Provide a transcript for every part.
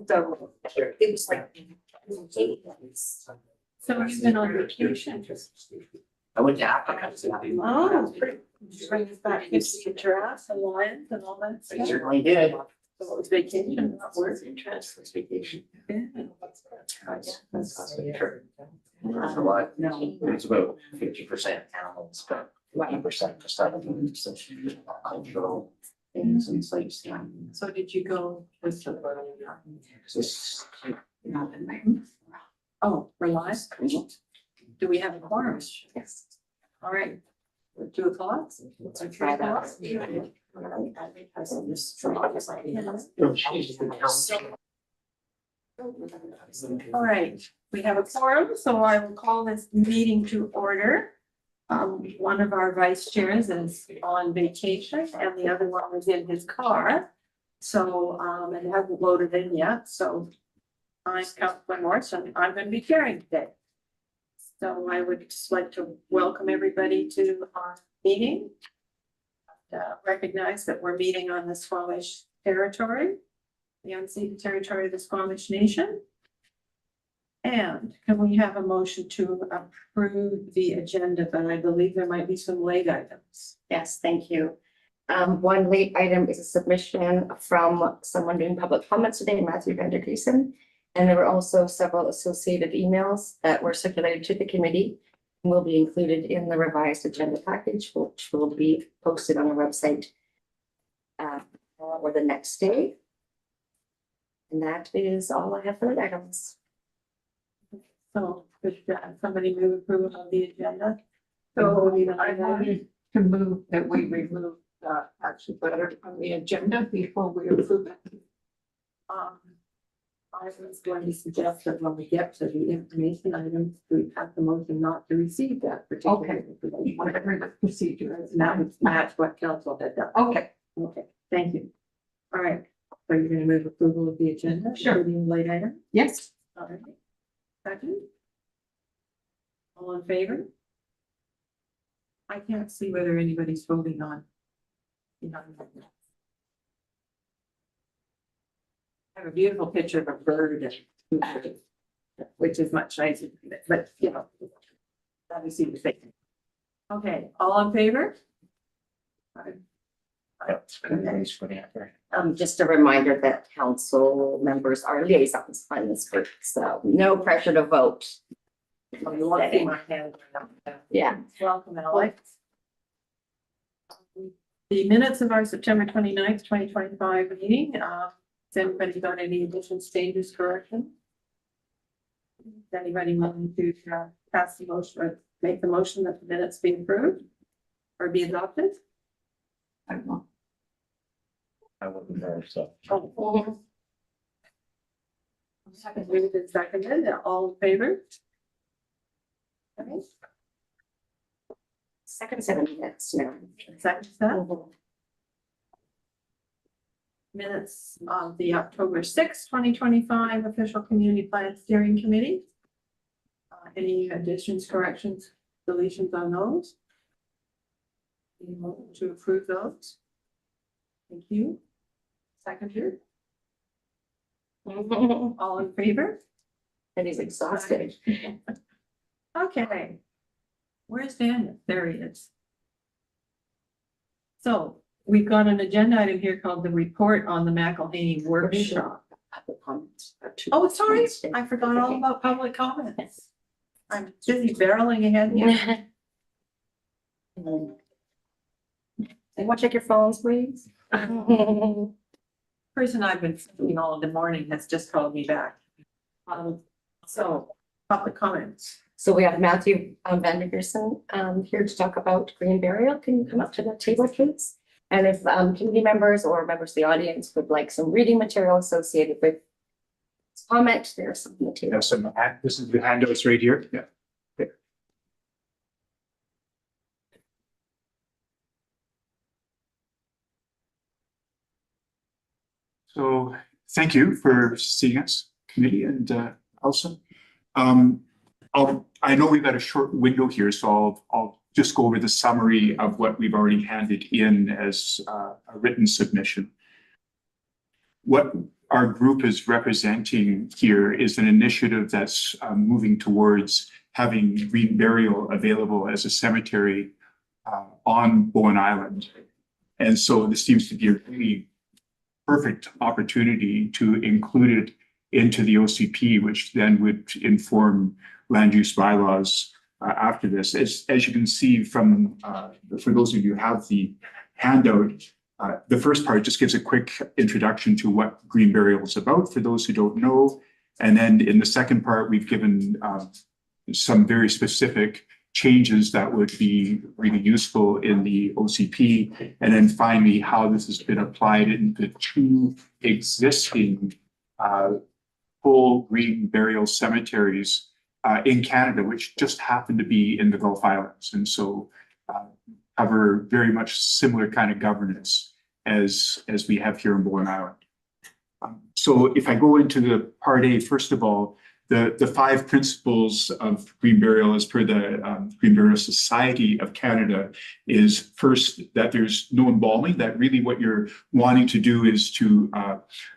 So it was like. So you've been on vacation? I went to Africa. Oh, bring us back to see giraffes and lions and all that I stuff. certainly did. So it was vacation, not work. Interest was vacation. Yeah. That's true. There's a lot. It's about 50% animals, but 20% just other things, cultural things and sightseeing. So did you go with the, This- oh, for live? Do we have a quorum? Yes. All right. 2 o'clock? Or 3 o'clock? All right, we have a quorum, so I will call this meeting to order. One of our vice chairs is on vacation and the other one was in his car. So, and hasn't loaded in yet, so I'm Councilor Morse and I'm going to be chairing today. So I would just like to welcome everybody to our meeting. Recognize that we're meeting on the Squamish territory, the unceded territory of the Squamish Nation. And can we have a motion to approve the agenda? But I believe there might be some late items. Yes, thank you. One late item is a submission from someone doing public comments today, Matthew Vandergriesen. And there were also several associated emails that were circulated to the committee and will be included in the revised agenda package, which will be posted on our website or the next day. And that is all I have for the items. So could somebody move approval of the agenda? So I wanted to move that we remove the action letter from the agenda before we approve it. I was going to suggest that when we get to the information items, we have the motion not to receive that particular Okay. information. Whatever the procedure is. And that would match what council had done. Okay, Okay, thank you. All right, so you're gonna move approval of the agenda? Sure. Including late item? yes, All right. Second? All in favor? I can't see whether anybody's voting on. I have a beautiful picture of a bird, which is much nicer, but you know. Let me see the thing. Okay, all in favor? Just a reminder that council members are liaisons on this group, so no pressure to vote. Oh, you want to see my hand? Yeah. Welcome, Alex. The minutes of our September 29th, 2025 meeting, has anybody got any additions, changes, corrections? Is anybody willing to pass the motion or make the motion that the minutes be approved or be adopted? I don't know. I wasn't there, so. Oh. Second, moved and seconded, all in favor? Okay. Second 7 minutes now. Second step. Minutes of the October 6th, 2025 official community plan steering committee. Any additions, corrections, deletions on those? Any motion to approve those? Thank you. Seconded, all in favor? And he's exhausted. Okay. Where's Daniel? There he is. So we've got an agenda item here called the report on the McElhaney workshop. Oh, sorry, I forgot all about public comments. I'm busy barreling ahead here. Anyone check your phones, please? Person I've been thinking all of the morning has just called me back. So public comments. So we have Matthew Vandergriesen here to talk about green burial. Can you come up to the table, please? And if committee members or members of the audience would like some reading material associated with this comment, there's some material. Yes, and this is the handouts right here. Yeah. Okay. So thank you for seeing us, committee and Elsa. I know we've got a short window here, so I'll just go over the summary of what we've already handed in as a written submission. What our group is representing here is an initiative that's moving towards having green burial available as a cemetery on Bowen Island. And so this seems to be a really perfect opportunity to include it into the OCP, which then would inform land use bylaws after this. As you can see from, for those of you who have the handout, the first part just gives a quick introduction to what green burial is about for those who don't know. And then in the second part, we've given some very specific changes that would be really useful in the OCP. And then finally, how this has been applied in the two existing full green burial cemeteries in Canada, which just happen to be in the Gulf Islands. And so cover very much similar kind of governance as we have here in Bowen Island. So if I go into the part A, first of all, the 5 principles of green burial as per the Green Burial Society of Canada is first that there's no embalming, that really what you're wanting to do is to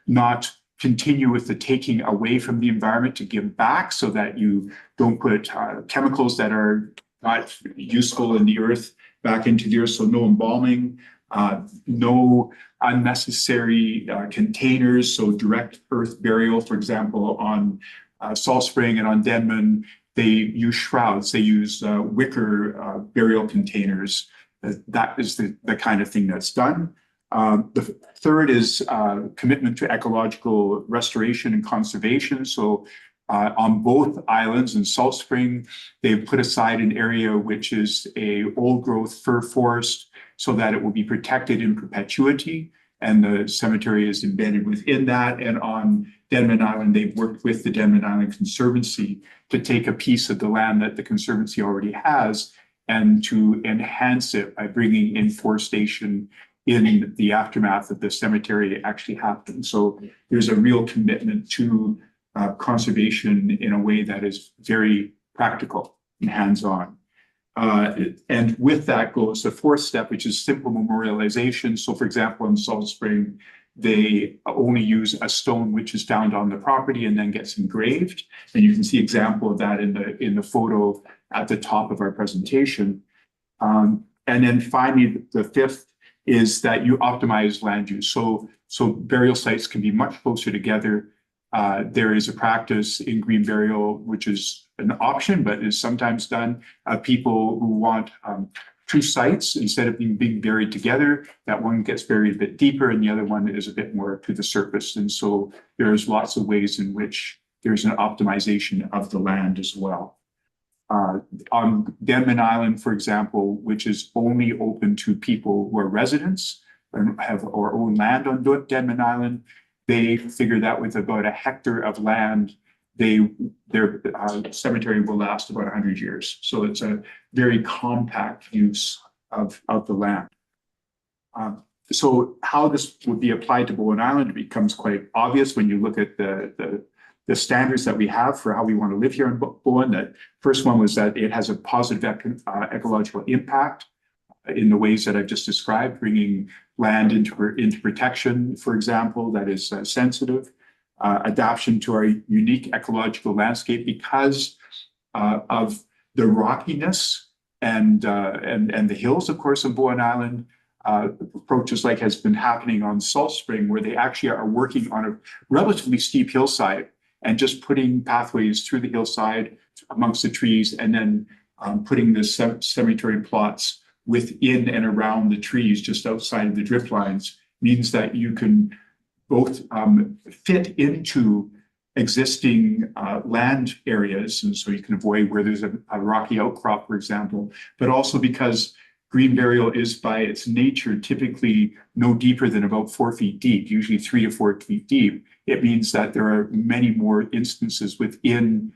not continue with the taking away from the environment to give back, so that you don't put chemicals that are not useful in the earth back into the earth. So no embalming, no unnecessary containers. So direct earth burial, for example, on Salt Spring and on Denman, they use shrouds, they use wicker burial containers. That is the kind of thing that's done. The third is commitment to ecological restoration and conservation. So on both islands in Salt Spring, they've put aside an area which is a old growth fir forest so that it will be protected in perpetuity. And the cemetery is embedded within that. And on Denman Island, they've worked with the Denman Island Conservancy to take a piece of the land that the Conservancy already has and to enhance it by bringing in forestation in the aftermath of the cemetery actually happened. So there's a real commitment to conservation in a way that is very practical and hands-on. And with that goes the fourth step, which is simple memorialization. So for example, in Salt Spring, they only use a stone which is found on the property and then gets engraved. And you can see example of that in the photo at the top of our presentation. And then finally, the fifth is that you optimize land use. So burial sites can be much closer together. There is a practice in green burial, which is an option, but is sometimes done. People who want 2 sites, instead of being buried together, that one gets buried a bit deeper and the other one is a bit more to the surface. And so there's lots of ways in which there's an optimization of the land as well. On Denman Island, for example, which is only open to people who are residents and have or own land on Denman Island, they figure that with about a hectare of land, their cemetery will last about 100 years. So it's a very compact use of the land. So how this would be applied to Bowen Island becomes quite obvious when you look at the standards that we have for how we want to live here in Bowen. The first one was that it has a positive ecological impact in the ways that I've just described, bringing land into protection, for example, that is sensitive. Adaptation to our unique ecological landscape because of the rockiness and the hills, of course, of Bowen Island. Approaches like has been happening on Salt Spring, where they actually are working on a relatively steep hillside and just putting pathways through the hillside amongst the trees, and then putting the cemetery plots within and around the trees just outside of the drip lines, means that you can both fit into existing land areas, and so you can avoid where there's a rocky outcrop, for example, but also because green burial is by its nature typically no deeper than about 4 feet deep, usually 3 to 4 feet deep. It means that there are many more instances within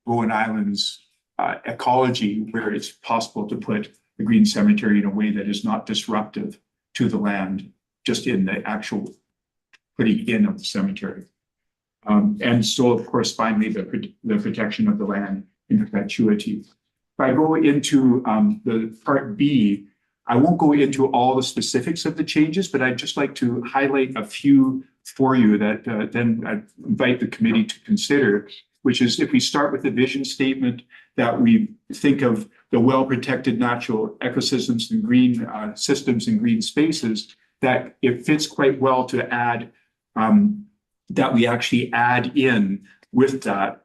Bowen Island's ecology where it's possible to put the green cemetery in a way that is not disruptive to the land, just in the actual putting in of the cemetery. And so, of course, finally, the protection of the land in perpetuity. If I go into the part B, I won't go into all the specifics of the changes, but I'd just like to highlight a few for you that then I invite the committee to consider, which is if we start with the vision statement that we think of the well-protected natural ecosystems and green systems and green spaces, that it fits quite well to add that we actually add in with that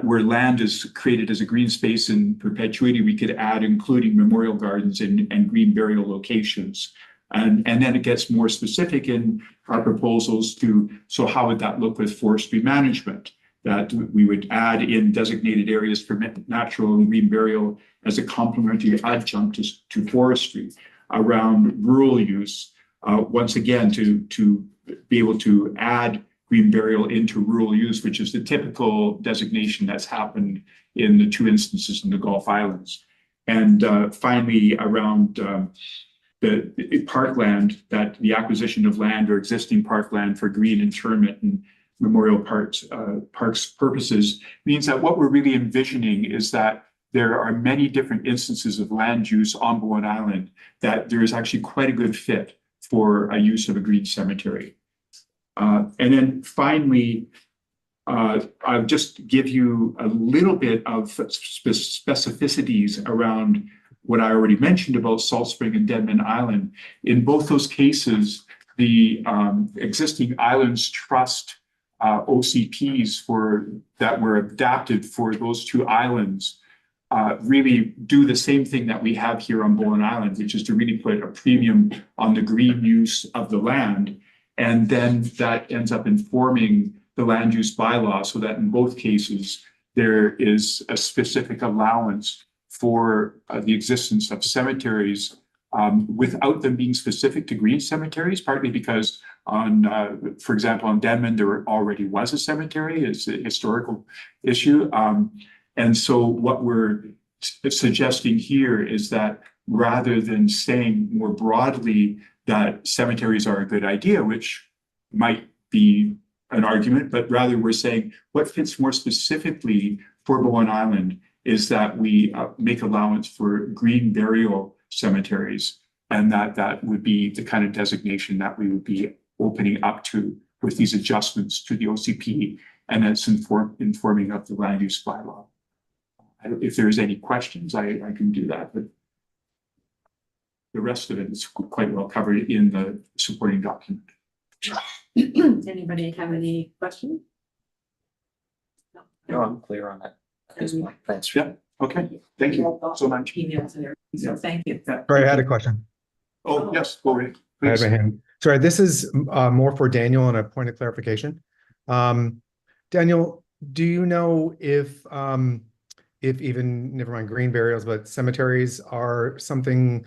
where land is created as a green space in perpetuity, we could add including memorial gardens and green burial locations. And then it gets more specific in our proposals to, so how would that look with forestry management? That we would add in designated areas for natural and green burial as a complementary adjunct to forestry around rural use. Once again, to be able to add green burial into rural use, which is the typical designation that's happened in the two instances in the Gulf Islands. And finally, around the parkland, that the acquisition of land or existing parkland for green interment and memorial parks purposes means that what we're really envisioning is that there are many different instances of land use on Bowen Island that there is actually quite a good fit for a use of a green cemetery. And then finally, I'll just give you a little bit of specificities around what I already mentioned about Salt Spring and Deadman Island. In both those cases, the existing Islands Trust OCPs that were adapted for those two islands really do the same thing that we have here on Bowen Island, which is to really put a premium on the green use of the land. And then that ends up informing the land use bylaw so that in both cases, there is a specific allowance for the existence of cemeteries without them being specific to green cemeteries, partly because for example, on Denman, there already was a cemetery. It's a historical issue. And so what we're suggesting here is that rather than saying more broadly that cemeteries are a good idea, which might be an argument, but rather we're saying what fits more specifically for Bowen Island is that we make allowance for green burial cemeteries, and that would be the kind of designation that we would be opening up to with these adjustments to the OCP, and it's informing of the land use bylaw. If there's any questions, I can do that, but the rest of it is quite well covered in the supporting document. Anybody have any questions? No, I'm clear on that at this point. Thanks. Yeah. Okay, thank you so much. Emails and everything, so thank you. Sorry, I had a question. Oh, yes, go ahead, I have please. a hand. Sorry, this is more for Daniel and a point of clarification. Daniel, do you know if even, never mind green burials, but cemeteries are something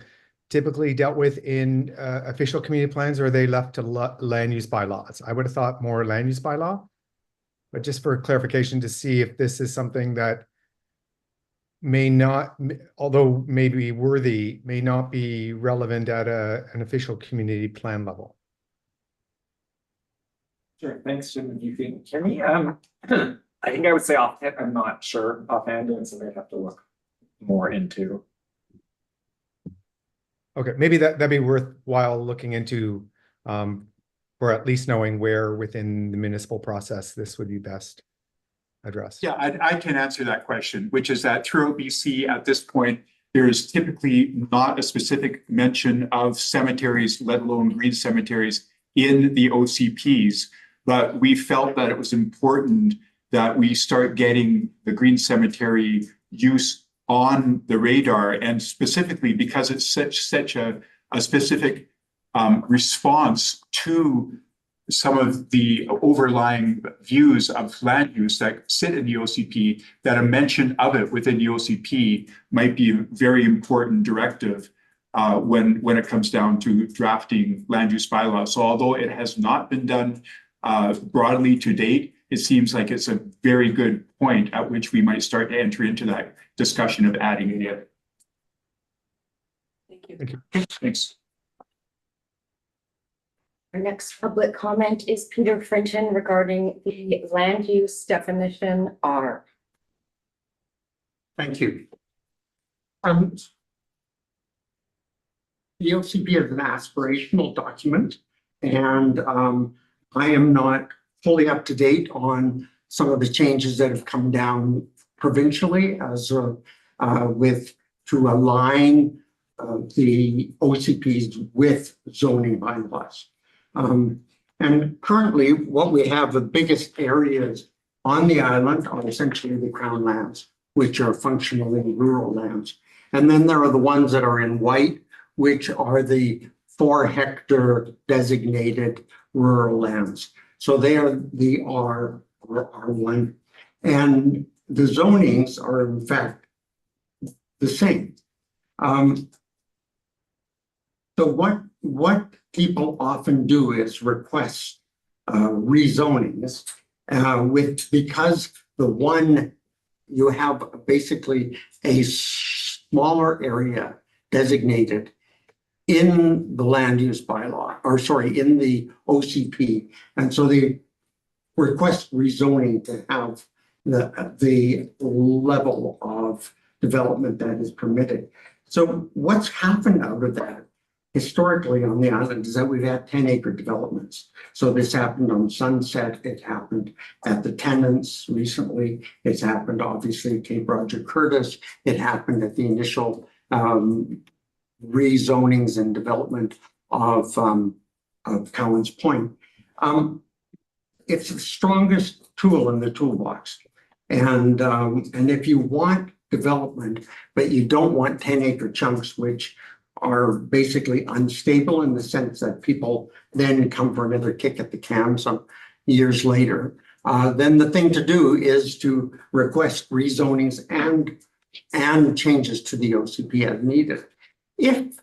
typically dealt with in official community plans, or are they left to land use bylaws? I would have thought more land use bylaw, but just for clarification to see if this is something that may not, although maybe worthy, may not be relevant at an official community plan level. Sure, thanks, Jim. You can hear me? I think I would say offhand, I'm not sure offhand, and so I'd have to look more into. Okay, maybe that'd be worthwhile looking into, or at least knowing where within the municipal process this would be best addressed. Yeah, I can answer that question, which is that throughout BC at this point, there is typically not a specific mention of cemeteries, let alone green cemeteries, in the OCPs. But we felt that it was important that we start getting the green cemetery use on the radar, and specifically because it's such a specific response to some of the overlying views of land use that sit in the OCP, that a mention of it within the OCP might be a very important directive when it comes down to drafting land use bylaws. So although it has not been done broadly to date, it seems like it's a very good point at which we might start to enter into that discussion of adding it in. Thank you. Thank you. Thanks. Our next public comment is Peter Frinton regarding the land use definition R. Thank you. The OCP is an aspirational document, and I am not fully up to date on some of the changes that have come down provincially as with to align the OCPs with zoning bylaws. And currently, what we have, the biggest areas on the island are essentially the crown lands, which are functionally rural lands. And then there are the ones that are in white, which are the 4-hectare designated rural lands. So they are the R1. And the zonings are in fact the same. So what people often do is request rezonings because the one you have basically a smaller area designated in the land use bylaw, or sorry, in the OCP. And so they request rezoning to have the level of development that is permitted. So what's happened out of that historically on the island is that we've had 10-acre developments. So this happened on Sunset, it happened at the Tenants recently, it's happened obviously at Cape Roger Curtis, it happened at the initial rezonings and development of Cowan's Point. It's the strongest tool in the toolbox. And if you want development, but you don't want 10-acre chunks, which are basically unstable in the sense that people then come for another kick at the can some years later, then the thing to do is to request rezonings and changes to the OCP as needed. If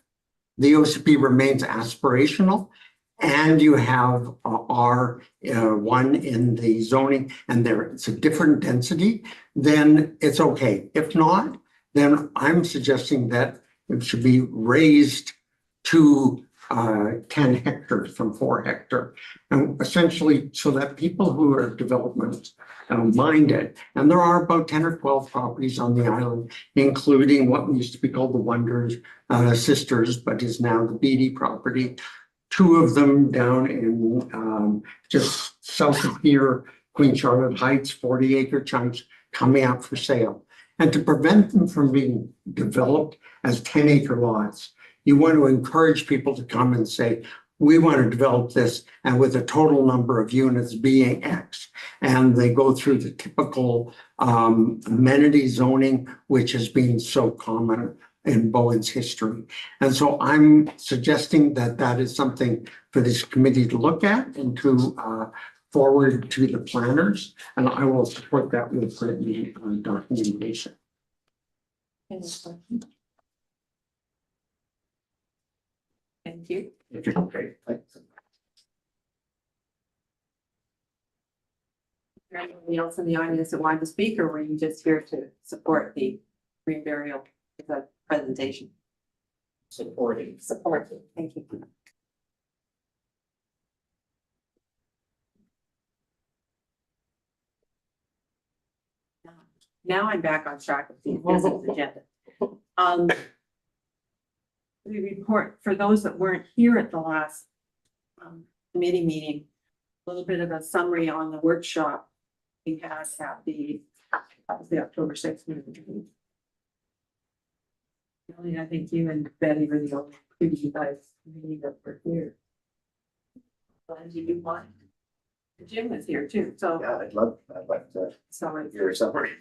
the OCP remains aspirational and you have R1 in the zoning and it's a different density, then it's okay. If not, then I'm suggesting that it should be raised to 10 hectares from 4 hectares. And essentially so that people who are development minded, and there are about 10 or 12 properties on the island, including what used to be called the Wonders Sisters, but is now the Beatty property. 2 of them down in just south of here, Queen Charlotte Heights, 40-acre chunks coming out for sale. And to prevent them from being developed as 10-acre lots, you want to encourage people to come and say, we want to develop this, and with a total number of units being X. And they go through the typical amenity zoning, which has been so common in Bowen's history. And so I'm suggesting that that is something for this committee to look at and to forward to the planners, and I will support that with written documentation. Thank you. Okay, thanks. Is there anybody else in the audience that wanted to speak, or were you just here to support the green burial as a presentation? Supporting. Supporting. Thank you. Now I'm back on track with the business agenda. The report, for those that weren't here at the last committee meeting, a little bit of a summary on the workshop we had at the October 6th meeting. Really, I think you and Betty were the only two you guys that were here. Glad you want. Jim was here too, so. Yeah, I'd love to So hear a summary.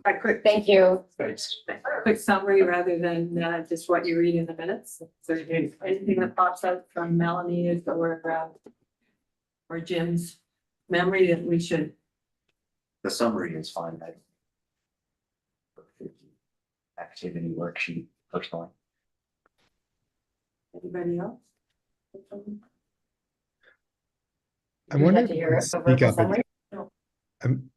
a quick, Thank you. Thanks. quick summary rather than just what you read in the minutes. Is there anything that pops out from Melanie or Jim's memory that we should? The summary is fine. Activity worksheet personally. Anybody else? I Would you wonder like to if hear you a could speak verbal up. summary? I'm-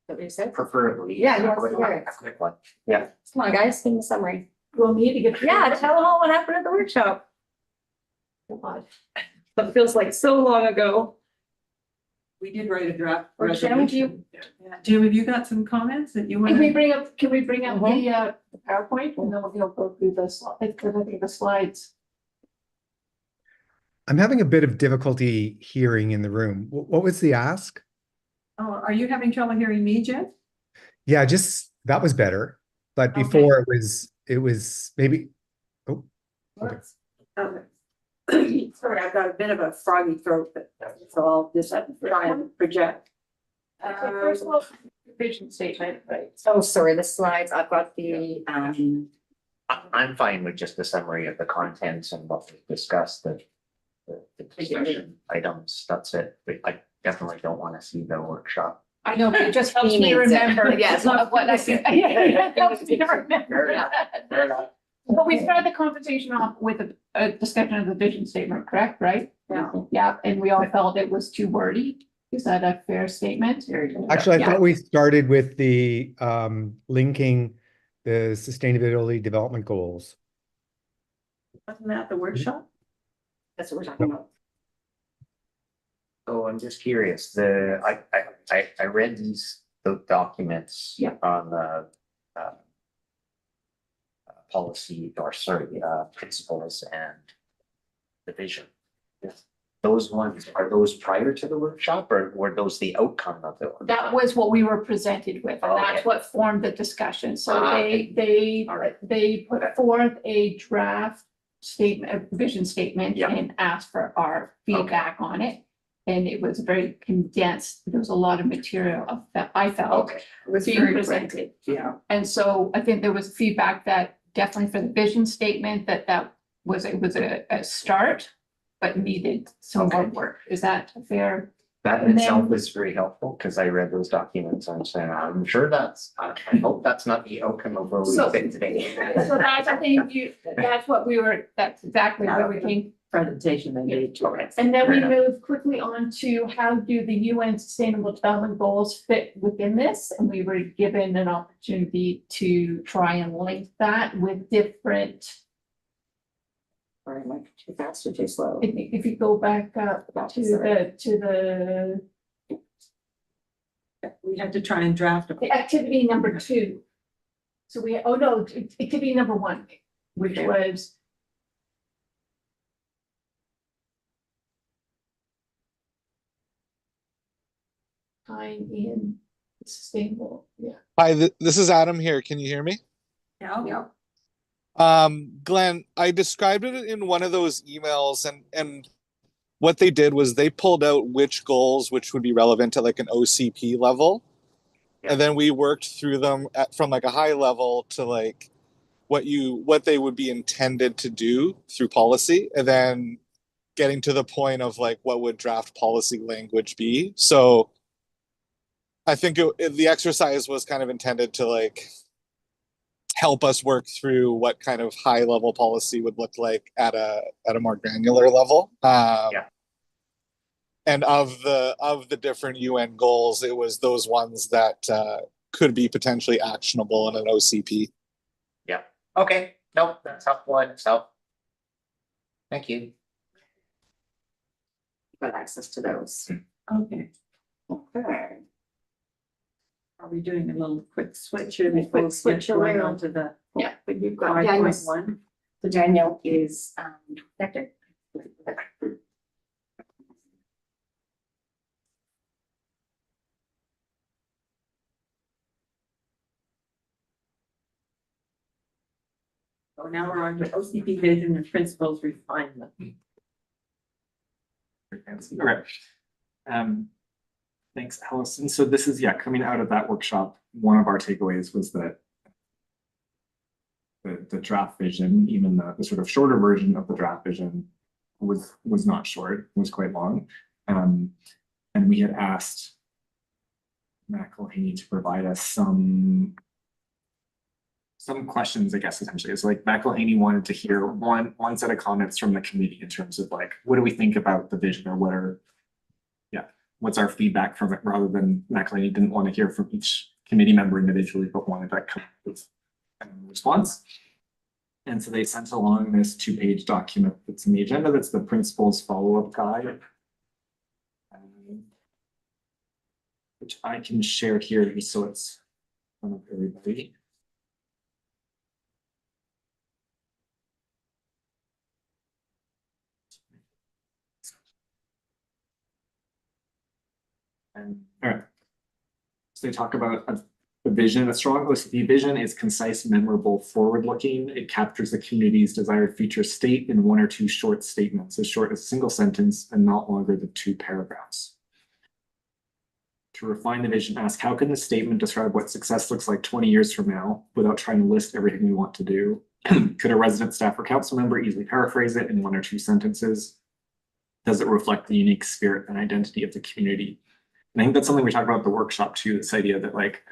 What you said? Preferably. Yeah, you a want to hear it. quick one. Yeah. Come on, guys, give me a summary. We'll need to get. Yeah, tell them all what happened at the workshop. God, that feels like so long ago. We did write a draft. Or Jim, do you- resolution. Yeah. Jim, have you got some comments that you want? Can we bring up the Mhm. PowerPoint and then we'll go through the slides, because I think the slides. I'm having a bit of difficulty hearing in the room. What was the ask? Oh, are you having trouble hearing me, Jen? Yeah, just that was better. But Okay. before it was maybe, oh, okay. Sorry, I've got a bit of a froggy throat, but so I'll just try and project. First of all, vision statement, right? Oh, sorry, the slides, I've got the, I'm fine with just the summary of the contents and what we discussed, the discussion items, that's it. But I definitely don't want to see the workshop. I know, but it just helps He me needs it. remember. Yes. What I said. It helps me to Fair remember. enough. Fair enough. But we started the conversation off with a discussion of the vision statement, correct, right? Yeah. Yeah, and we all felt it was too wordy. Is that a fair statement? Actually, I Yeah. thought we started with the linking the sustainability development goals. Wasn't that the workshop? that's what we're talking about. So I'm just curious, I read the documents. Yeah. On the policy, or sorry, principles and the vision. Those ones, are those prior to the workshop, or were those the outcome of the workshop? That was what we were presented with, and that's Okay. what formed the discussion. So Ah, All right. they put forth a draft statement, a vision statement, Yeah. and asked for our feedback on it. And it was very condensed. There was a lot of material that I felt Okay, Was being very presented. Yeah. And so I think there was feedback that definitely for the vision statement, that was, it was a start, but needed some more Okay. work. Is that a fair? that And itself then- is very helpful, because I read those documents, I'm saying, I'm sure I hope that's not the outcome of where we So- sit today. So that's, I think that's what we were, that's exactly where we came. Presentation they made. Okay. And then Fair we enough. moved quickly on to how do the UN Sustainable Development Goals fit within this? And we were given an opportunity to try and link that with different, Sorry, am I too fast or too slow? if you go back up to the We had to try and draft the activity number 2. So we, oh no, activity number 1, which was time in sustainable, yeah. Hi, this is Adam here. Can you hear me? Yeah. Glenn, I described it in one of those emails, and what they did was they pulled out which goals which would be relevant at like an OCP level. Yeah. And then we worked through them from like a high level to like what they would be intended to do through policy, and then getting to the point of like what would draft policy language be. So I think the exercise was kind of intended to like help us work through what kind of high level policy would look like at a more granular level. Yeah. And of the different UN goals, it was those ones that could be potentially actionable in an OCP. Yeah, okay, no, that's helpful, so. Thank you. Got access to those. Okay. Okay. Are we doing a little quick switch here Quick before we switch get going around. on to the Yeah, but you've got 5.1? So Daniel is, connected. So now we're on to OCP vision and principles refinement. Correct. Thanks, Allison. So this is, coming out of that workshop, one of our takeaways was that the draft vision, even the sort of shorter version of the draft vision was not short, was quite long. And we had asked Matt Culhane to provide us some questions, I guess, essentially. It's like Matt Culhane wanted to hear one set of comments from the committee in terms of like, what do we think about the vision, or what's our feedback from it, rather than Matt Culhane didn't want to hear from each committee member individually, but wanted to come up with a response. And so they sent along this 2-page document that's in the agenda, that's the principles follow-up guide, which I can share here just so it's in front of everybody. And, all right. So they talk about a vision. A strong OCP vision is concise, memorable, forward-looking. It captures the community's desired future state in one or two short statements, as short as a single sentence and not longer than 2 paragraphs. To refine the vision, ask how can the statement describe what success looks like 20 years from now without trying to list everything we want to do? Could a resident, staff, or council member easily paraphrase it in 1 or 2 sentences? Does it reflect the unique spirit and identity of the community? And I think that's something we talked about at the workshop too, this idea that like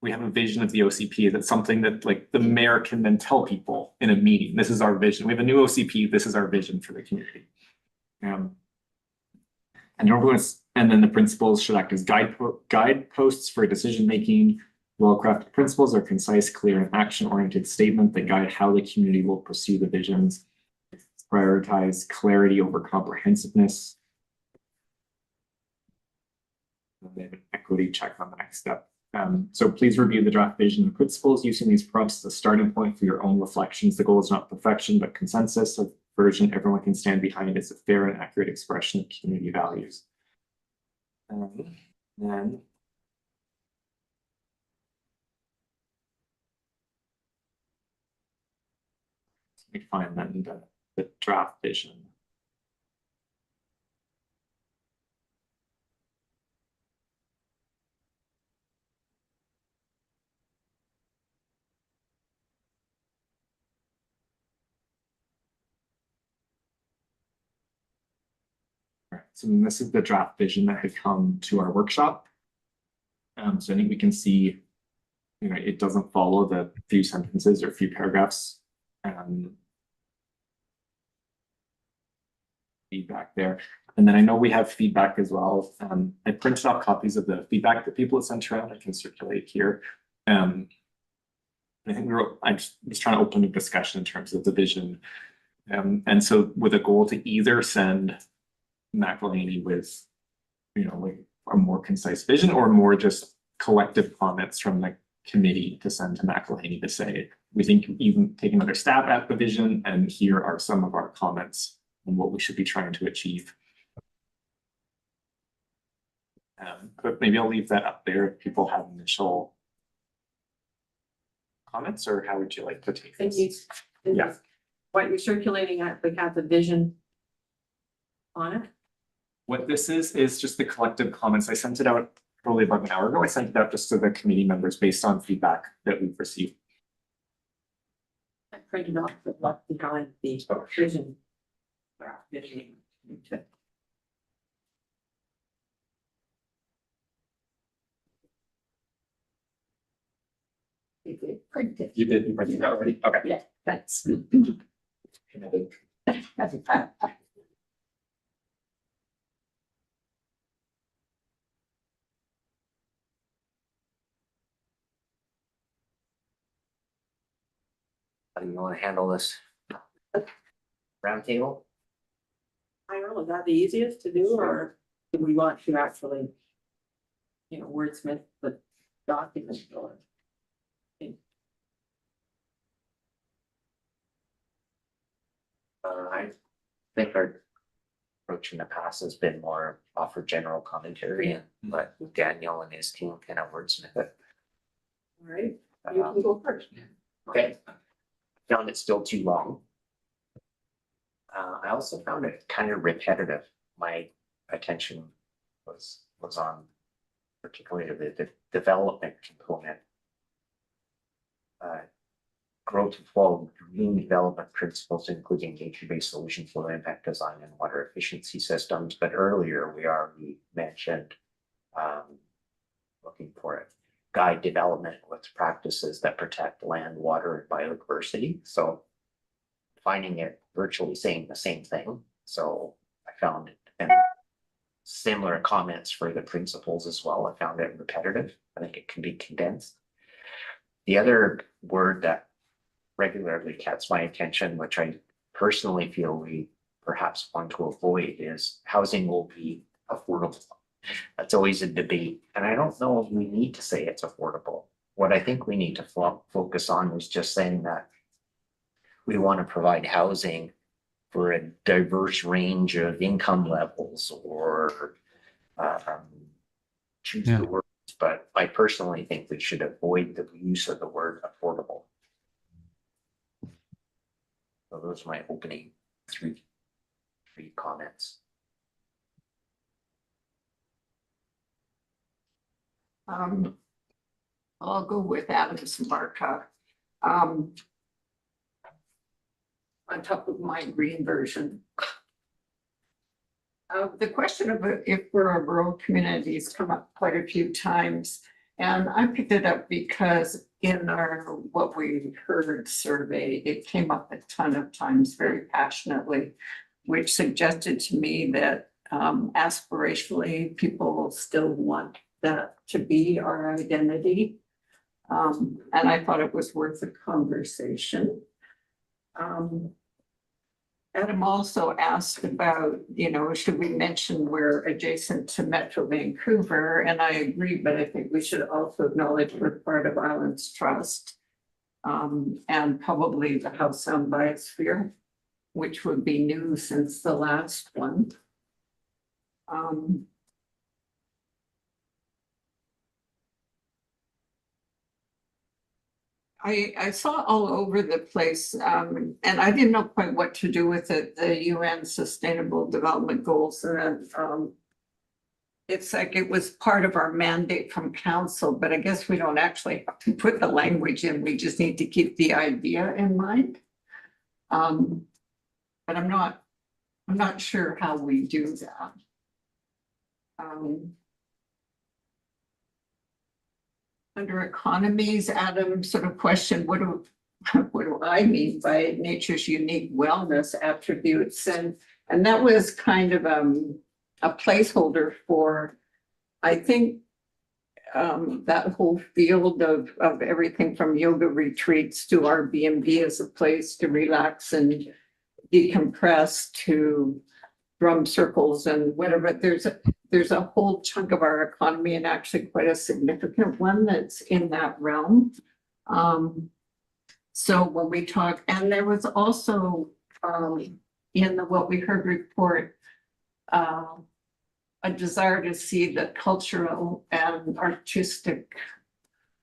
we have a vision of the OCP, that's something that like the mayor can then tell people in a meeting, this is our vision. We have a new OCP, this is our vision for the community. And then the principles should act as guideposts for decision-making. Well-crafted principles are concise, clear, and action-oriented statement that guide how the community will pursue the visions. Prioritize clarity over comprehensiveness. And then equity check on the next step. So please review the draft vision and principles using these prompts as a starting point for your own reflections. The goal is not perfection, but consensus. A version everyone can stand behind is a fair and accurate expression of community values. Then let me find then the draft vision. All right, so this is the draft vision that had come to our workshop. So I think we can see, you know, it doesn't follow the few sentences or few paragraphs feedback there. And then I know we have feedback as well. I printed off copies of the feedback that people have sent around. I can circulate here. I think I just was trying to open a discussion in terms of the vision. And so with a goal to either send McElhaney with, you know, like a more concise vision or more just collective comments from the committee to send to McElhaney to say, we think you can take another stab at the vision and here are some of our comments on what we should be trying to achieve. But maybe I'll leave that up there if people have initial comments, or how would you like to take this? Yeah. What you're circulating at, like, have the vision on it? What this is just the collective comments. I sent it out probably about an hour ago. I sent it out just to the committee members based on feedback that we've received. I printed off the left behind the vision. Vision. You did print it. You did print it out already? Okay. Yeah, that's. How do you want to handle this? Roundtable? I don't know, is that the easiest to do, or do we want to actually, you know, wordsmith the document or? I think our approach in the past has been more offer general commentary, but Daniel and his team kind of wordsmith it. All right, you can go first. Okay. Found it still too long. I also found it kind of repetitive. My attention was on particularly the development component. Growth to follow green development principles, including nature-based solutions for impact design and water efficiency systems. But earlier we already mentioned looking for it. Guide development with practices that protect land, water, and biodiversity. So finding it virtually saying the same thing. So I found similar comments for the principles as well. I found it repetitive. I think it can be condensed. The other word that regularly catches my attention, which I personally feel we perhaps want to avoid, is housing will be affordable. That's always a debate. And I don't know if we need to say it's affordable. What I think we need to focus on is just saying that we want to provide housing for a diverse range of income levels or choose Yeah. the words, but I personally think we should avoid the use of the word affordable. So those are my opening three comments. I'll go with Adam's markup. On top of my green version. The question of if we're a rural community has come up quite a few times. And I picked it up because in our what we heard survey, it came up a ton of times very passionately, which suggested to me that aspirationally, people still want that to be our identity. And I thought it was worth a conversation. Adam also asked about, should we mention we're adjacent to Metro Vancouver? And I agree, but I think we should also acknowledge we're part of Islands Trust. And probably the House on Biosphere, which would be new since the last one. I saw all over the place, and I didn't know quite what to do with it, the UN Sustainable Development Goals, and it's like it was part of our mandate from council, but I guess we don't actually have to put the language in, we just need to keep the idea in mind. But I'm not sure how we do that. Under economies, Adam sort of questioned, what do I mean by nature's unique wellness attributes? And that was kind of a placeholder for, I think, that whole field of everything from yoga retreats to Airbnb as a place to relax and decompress to drum circles and whatever. There's a whole chunk of our economy, and actually quite a significant one, that's in that realm. So when we talk, and there was also in the What We Heard report, a desire to see the cultural and artistic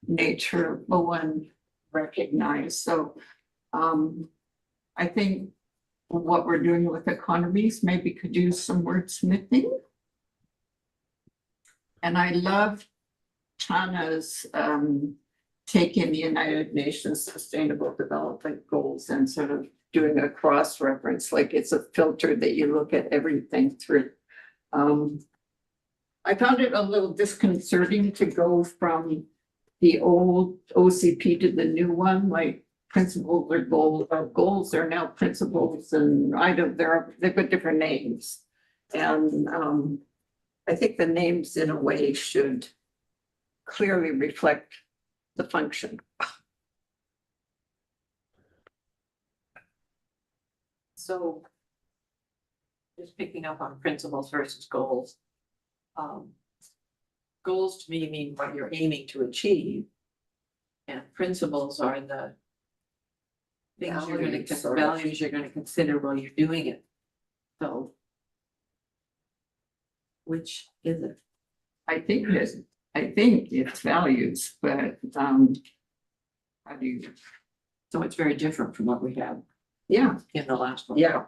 nature of Bowen recognized. So I think what we're doing with economies maybe could do some wordsmithing. And I love China's taking the United Nations Sustainable Development Goals and sort of doing a cross-reference, like it's a filter that you look at everything through. I found it a little disconcerting to go from the old OCP to the new one, like principles or goals are now principles, and they've got different names. And I think the names in a way should clearly reflect the function. So just picking up on principles versus goals. Goals to me mean what you're aiming to achieve. And principles are the things values you're going to consider while you're doing it. So which is it? I think it's values, but how do you? So it's very different from what we have Yeah, in the last one. yeah.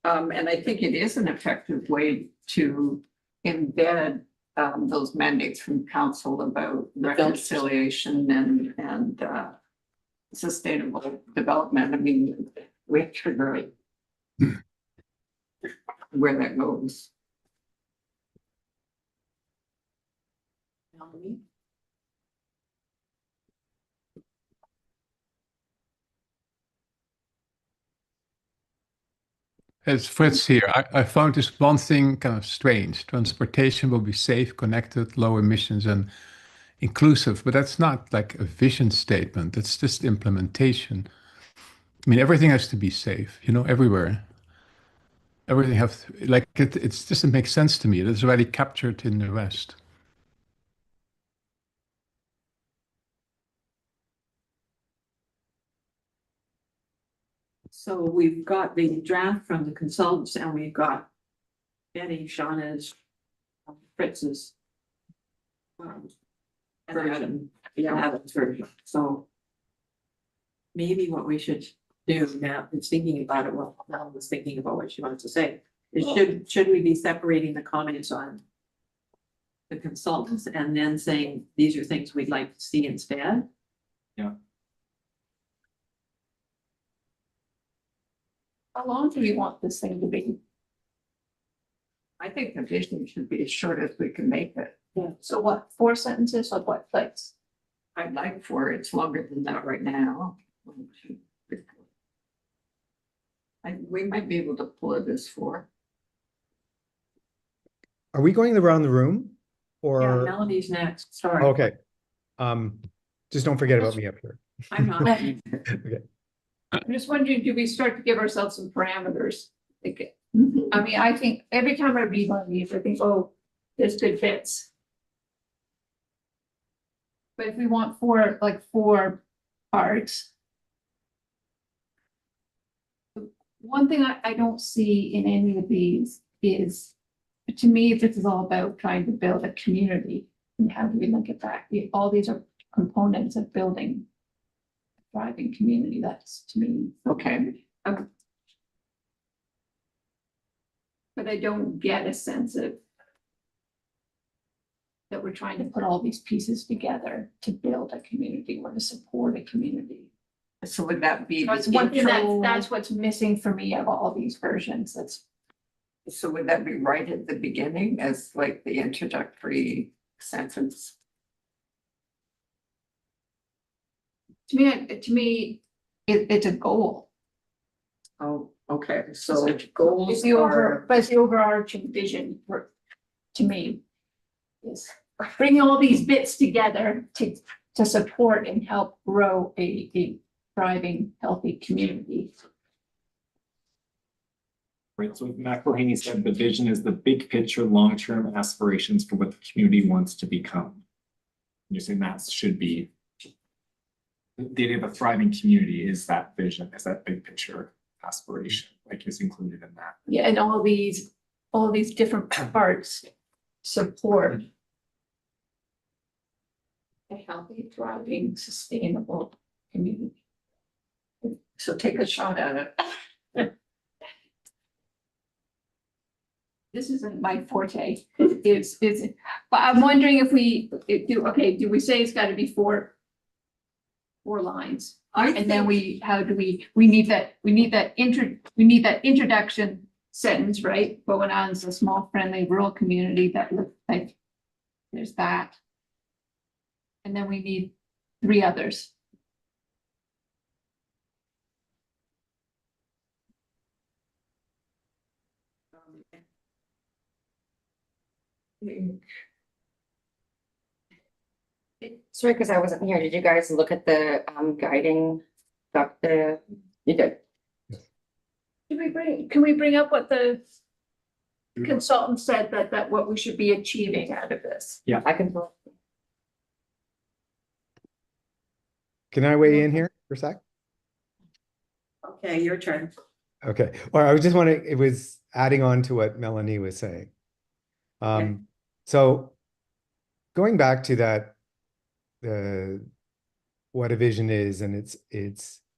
And I think it is an effective way to embed those mandates from council about reconciliation and sustainable development. I mean, we have to figure out where that goes. It's Fritz here. I found this one thing kind of strange. Transportation will be safe, connected, low emissions, and inclusive, but that's not like a vision statement. That's just implementation. I mean, everything has to be safe, everywhere. Everything have like it doesn't make sense to me. It's already captured in the West. So we've got the draft from the consultants, and we've got Betty, Shauna's, Fritz's And Adam, yeah, Adam's version, so. Maybe what we should do now, is thinking about it, well, Mel was thinking about what she wanted to say, is should we be separating the comments on the consultants and then saying, these are things we'd like to see instead? How long do you want this thing to be? I think the vision should be as short as we can make it. Yeah. So what, 4 sentences or what, like? I'd like 4, it's longer than that right now. We might be able to pull it as 4. Are we going around the room? Yeah, Or, Melody's next, sorry. okay. Just don't forget about me up here. I'm not. Okay. I'm just wondering, do we start to give ourselves some parameters? Like, I mean, I think every time I read one of these, I think, oh, there's good bits. But if we want 4 parts. One thing I don't see in any of these is, to me, this is all about trying to build a community. And how do we link it back? All these are components of building a thriving community. That's, to me. Okay. But I don't get a sense of that we're trying to put all these pieces together to build a community or to support a community. So would that be? That's the one thing intro? that's what's missing for me of all these versions. That's, So would that be right at the beginning as like the introductory sentence? to me, it's a goal. Oh, okay, so It's goals the are, but it's the overarching vision for, to me, is bring all these bits together to support and help grow a thriving, healthy community. Right, so McElhaney said the vision is the big picture, long-term aspirations for what the community wants to become. You're saying that should be. The idea of a thriving community is that vision, is that big picture aspiration, like is included in that. Yeah, and all these different parts support a healthy, thriving, sustainable community. so take a shot at it. This isn't my forte. It's, but I'm wondering if do we say it's gotta be 4 lines? And then we need that introduction sentence, right? Bowenon's a small, friendly, rural community that looks like, there's that. And then we need 3 others. Sorry, because I wasn't here. Did you guys look at the guiding stuff? You did. Can we bring up what the consultant said that what we should be achieving out of this? I can. Can I weigh in here for a sec? Okay, your turn. Okay, well, I was just wondering, it was adding on to what Melanie was saying. Okay. So going back to that, what a vision is, and it's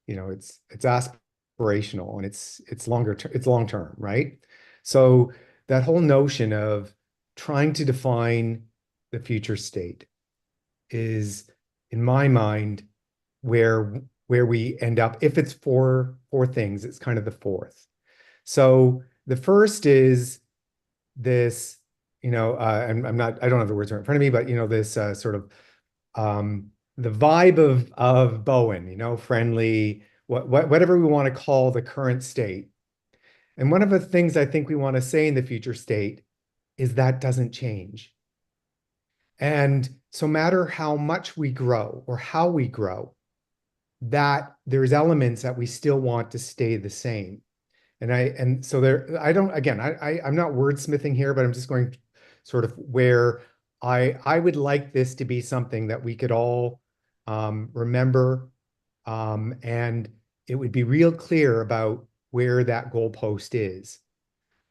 aspirational and it's long term, right? So that whole notion of trying to define the future state is, in my mind, where we end up. If it's four things, it's kind of the fourth. So the first is this, I don't have the words right in front of me, but this sort of the vibe of Bowen, friendly, whatever we want to call the current state. And one of the things I think we want to say in the future state is that doesn't change. And so matter how much we grow or how we grow, that there's elements that we still want to stay the same. I'm not wordsmithing here, but I'm just going sort of where I would like this to be something that we could all remember, and it would be real clear about where that goalpost is.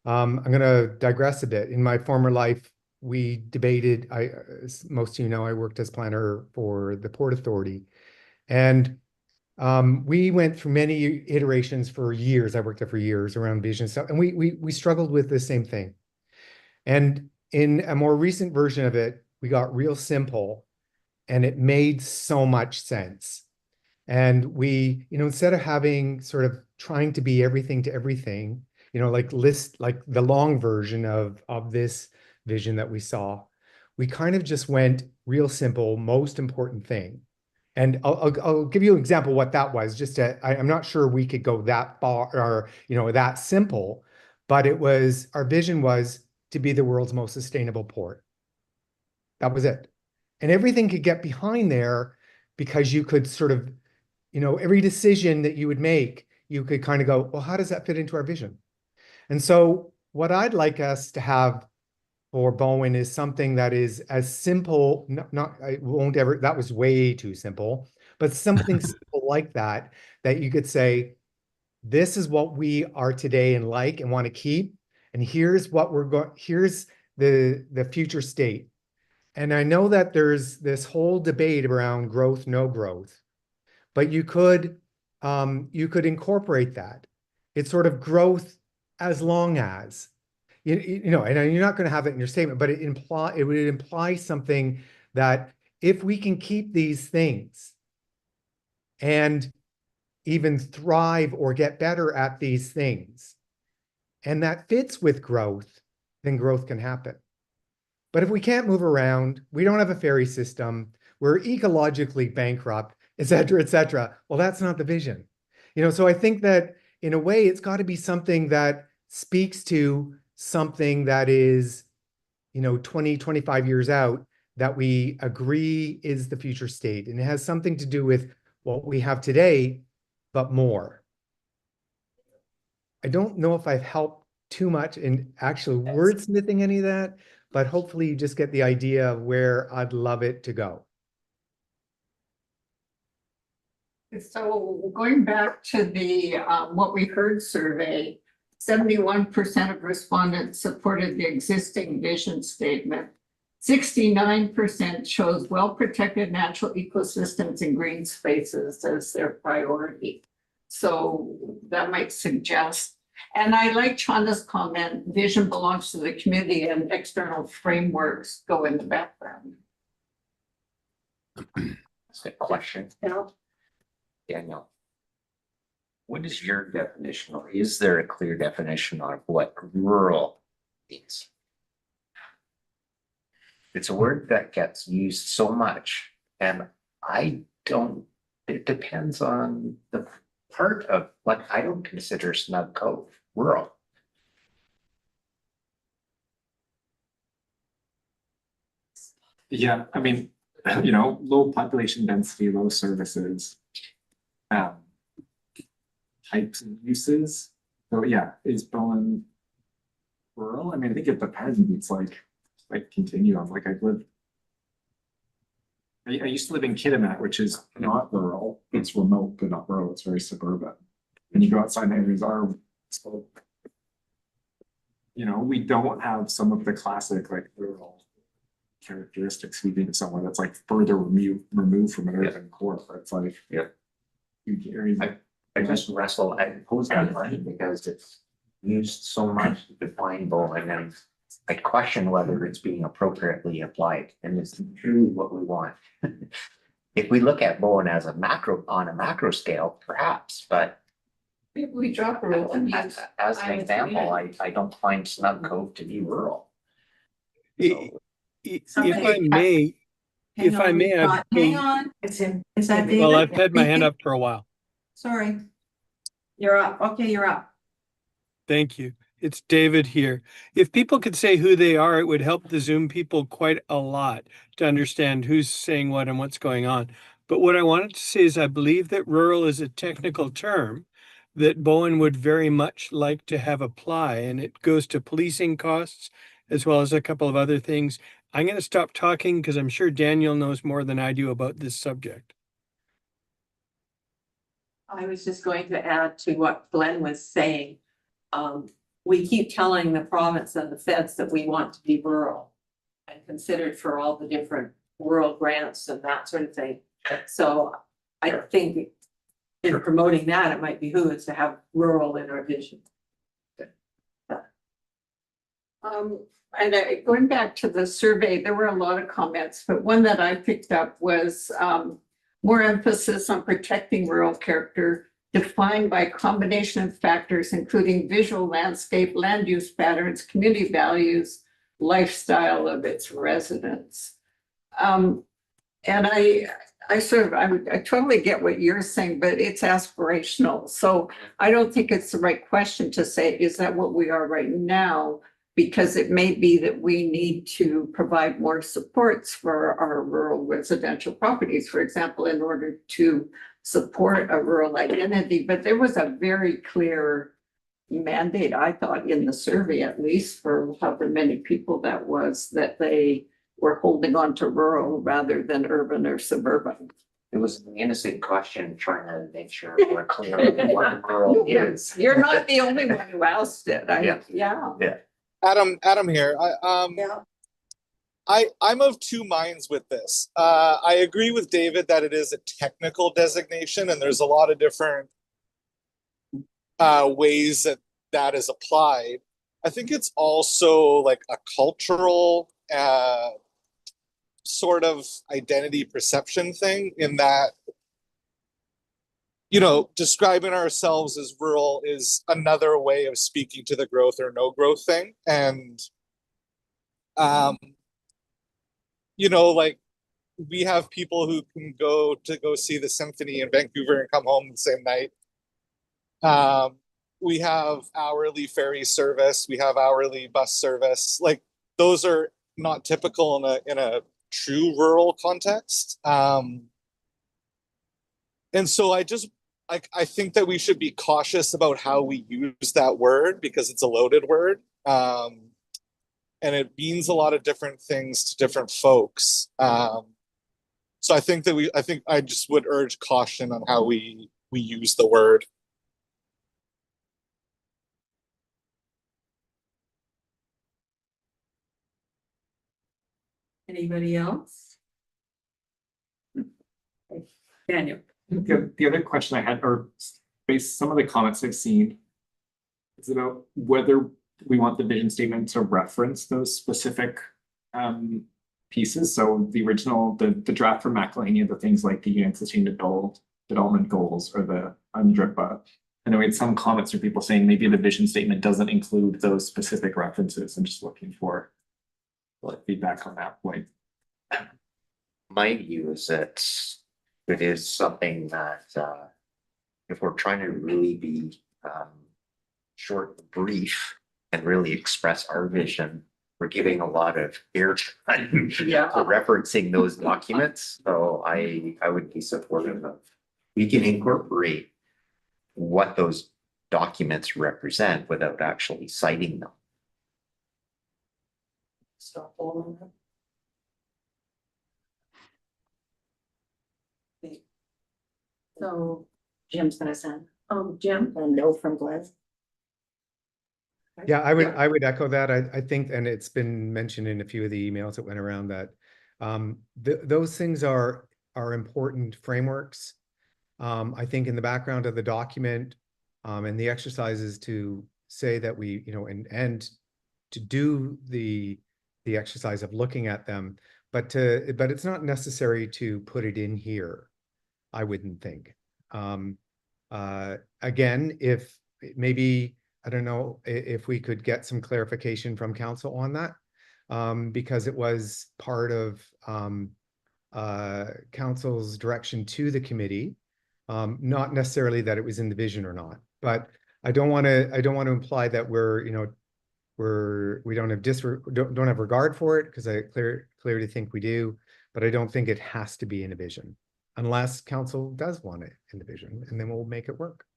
I'm going to digress a bit. In my former life, we debated, as most of you know, I worked as planner for the Port Authority. And we went through many iterations for years. I worked there for years around vision stuff, and we struggled with the same thing. And in a more recent version of it, we got real simple, and it made so much sense. And we, instead of having sort of trying to be everything to everything, like the long version of this vision that we saw, we kind of just went real simple, most important thing. And I'll give you an example of what that was. I'm not sure we could go that far or, that simple, but our vision was to be the world's most sustainable port. That was it. And everything could get behind there because you could sort of, every decision that you would make, you could kind of go, well, how does that fit into our vision? And so what I'd like us to have for Bowen is something that is as simple, I won't ever, that was way too simple, but something simple like that you could say, this is what we are today and like and want to keep. And here's what here's the future state. And I know that there's this whole debate around growth, no growth, but you could incorporate that. It's sort of growth as long as, and you're not going to have it in your statement, but it would imply something that if we can keep these things and even thrive or get better at these things, and that fits with growth, then growth can happen. But if we can't move around, we don't have a ferry system, we're ecologically bankrupt, et cetera, well, that's not the vision. So I think that in a way, it's got to be something that speaks to something that is, 20, 25 years out, that we agree is the future state. And it has something to do with what we have today, but more. I don't know if I've helped too much in actually wordsmithing any of that, but hopefully you just get the idea of where I'd love it to go. So going back to the what we heard survey, 71% of respondents supported the existing vision statement. 69% chose well-protected natural ecosystems and green spaces as their priority. So that might suggest, and I like Chanda's comment, vision belongs to the community and external frameworks go in the background. That's a question. Yeah. Daniel, what is your definition, or is there a clear definition of what rural means? It's a word that gets used so much, and it depends on the part of, I don't consider Snug Cove rural. Yeah, I mean, low population density, low services. Types and uses. So yeah, is Bowen rural? I mean, I think it depends. It's like continuum. I used to live in Kitimat, which is not rural. It's remote, but not rural. It's very suburban. And you go outside the areas are so, we don't have some of the classic rural characteristics we think of somewhere that's further removed from an urban core. It's huge areas. I just wrestle, I pose that question because it's used so much to define Bowen, and I question whether it's being appropriately applied, and it's truly what we want. If we look at Bowen as on a macro scale, perhaps, but We drop rural. as an example, I don't find Snug Cove to be rural. If I may, Hang on. It's him. Is that David? well, I've had my hand up for a while. Sorry. You're up. Okay, you're up. Thank you. It's David here. If people could say who they are, it would help the Zoom people quite a lot to understand who's saying what and what's going on. But what I wanted to say is I believe that rural is a technical term that Bowen would very much like to have apply, and it goes to policing costs as well as a couple of other things. I'm going to stop talking because I'm sure Daniel knows more than I do about this subject. I was just going to add to what Glenn was saying. We keep telling the province and the feds that we want to be rural. and considered for all the different rural grants and that sort of thing. So I think in promoting that, it might behoove us to have rural in our vision. Going back to the survey, there were a lot of comments, but one that I picked up was more emphasis on protecting rural character defined by a combination of factors, including visual landscape, land use patterns, community values, lifestyle of its residents. And I totally get what you're saying, but it's aspirational. So I don't think it's the right question to say, is that what we are right now? Because it may be that we need to provide more supports for our rural residential properties, for example, in order to support a rural identity. But there was a very clear mandate, I thought, in the survey, at least for however many people that was, that they were holding on to rural rather than urban or suburban. It was an innocent question, trying to make sure we're clear on what rural is. You're not the only one who asked it. Yeah. Adam here. I'm of two minds with this. I agree with David that it is a technical designation, and there's a lot of different ways that is applied. I think it's also like a cultural sort of identity perception thing, in that, you know, describing ourselves as rural is another way of speaking to the growth or no growth thing. And, you know, like, we have people who can go see the symphony in Vancouver and come home the same night. We have hourly ferry service, we have hourly bus service. Like, those are not typical in a true rural context. And so I think that we should be cautious about how we use that word, because it's a loaded word. And it means a lot of different things to different folks. So I think I just would urge caution on how we use the word. Anybody else? Daniel. The other question I had, or based some of the comments I've seen, is about whether we want the vision statement to reference those specific pieces. So the original, the draft from McElhaney, the things like the UN Sustainable Development Goals or the UNDRIPA. And then we had some comments from people saying maybe the vision statement doesn't include those specific references. I'm just looking for feedback on that point. My view is that it is something that if we're trying to really be short and brief and really express our vision, we're giving a lot of airtime to referencing those documents. So I would be supportive of, we can incorporate what those documents represent without actually citing them. Stop all of them. So Jim's gonna send Jim, a no from Glenn. Yeah, I would echo that. I think, and it's been mentioned in a few of the emails that went around, that those things are important frameworks. I think in the background of the document and the exercises to say that we, you know, and to do the exercise of looking at them, but it's not necessary to put it in here, I wouldn't think. Again, if maybe, I don't know if we could get some clarification from council on that, because it was part of council's direction to the committee, not necessarily that it was in the vision or not. But I don't want to imply that we're, you know, we don't have regard for it, because I clearly think we do, but I don't think it has to be in a vision unless council does want it in the vision, and then we'll make it work.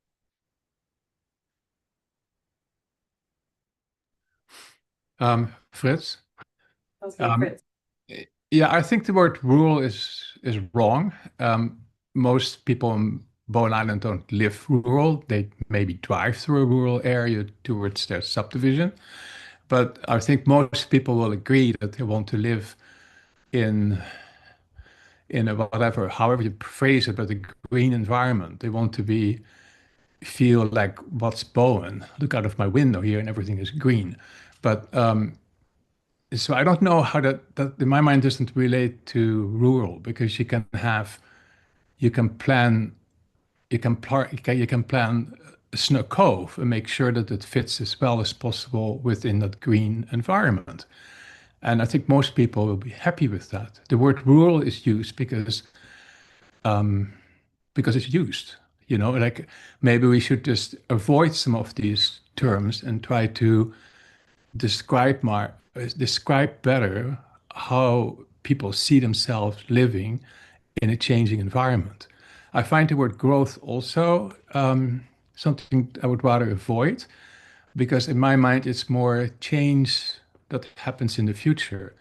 Frits? okay, Fritz. Yeah, I think the word rural is wrong. Most people in Bowen Island don't live rural. They maybe drive through a rural area towards their subdivision. But I think most people will agree that they want to live in a whatever, however you phrase it, but a green environment. They want to feel like, what's Bowen? Look out of my window here and everything is green. But so I don't know how that in my mind doesn't relate to rural, because you can plan Snow Cove and make sure that it fits as well as possible within that green environment. And I think most people will be happy with that. The word rural is used because it's used, like maybe we should just avoid some of these terms and try to describe better how people see themselves living in a changing environment. I find the word growth also something I would rather avoid, because in my mind it's more change that happens in the future.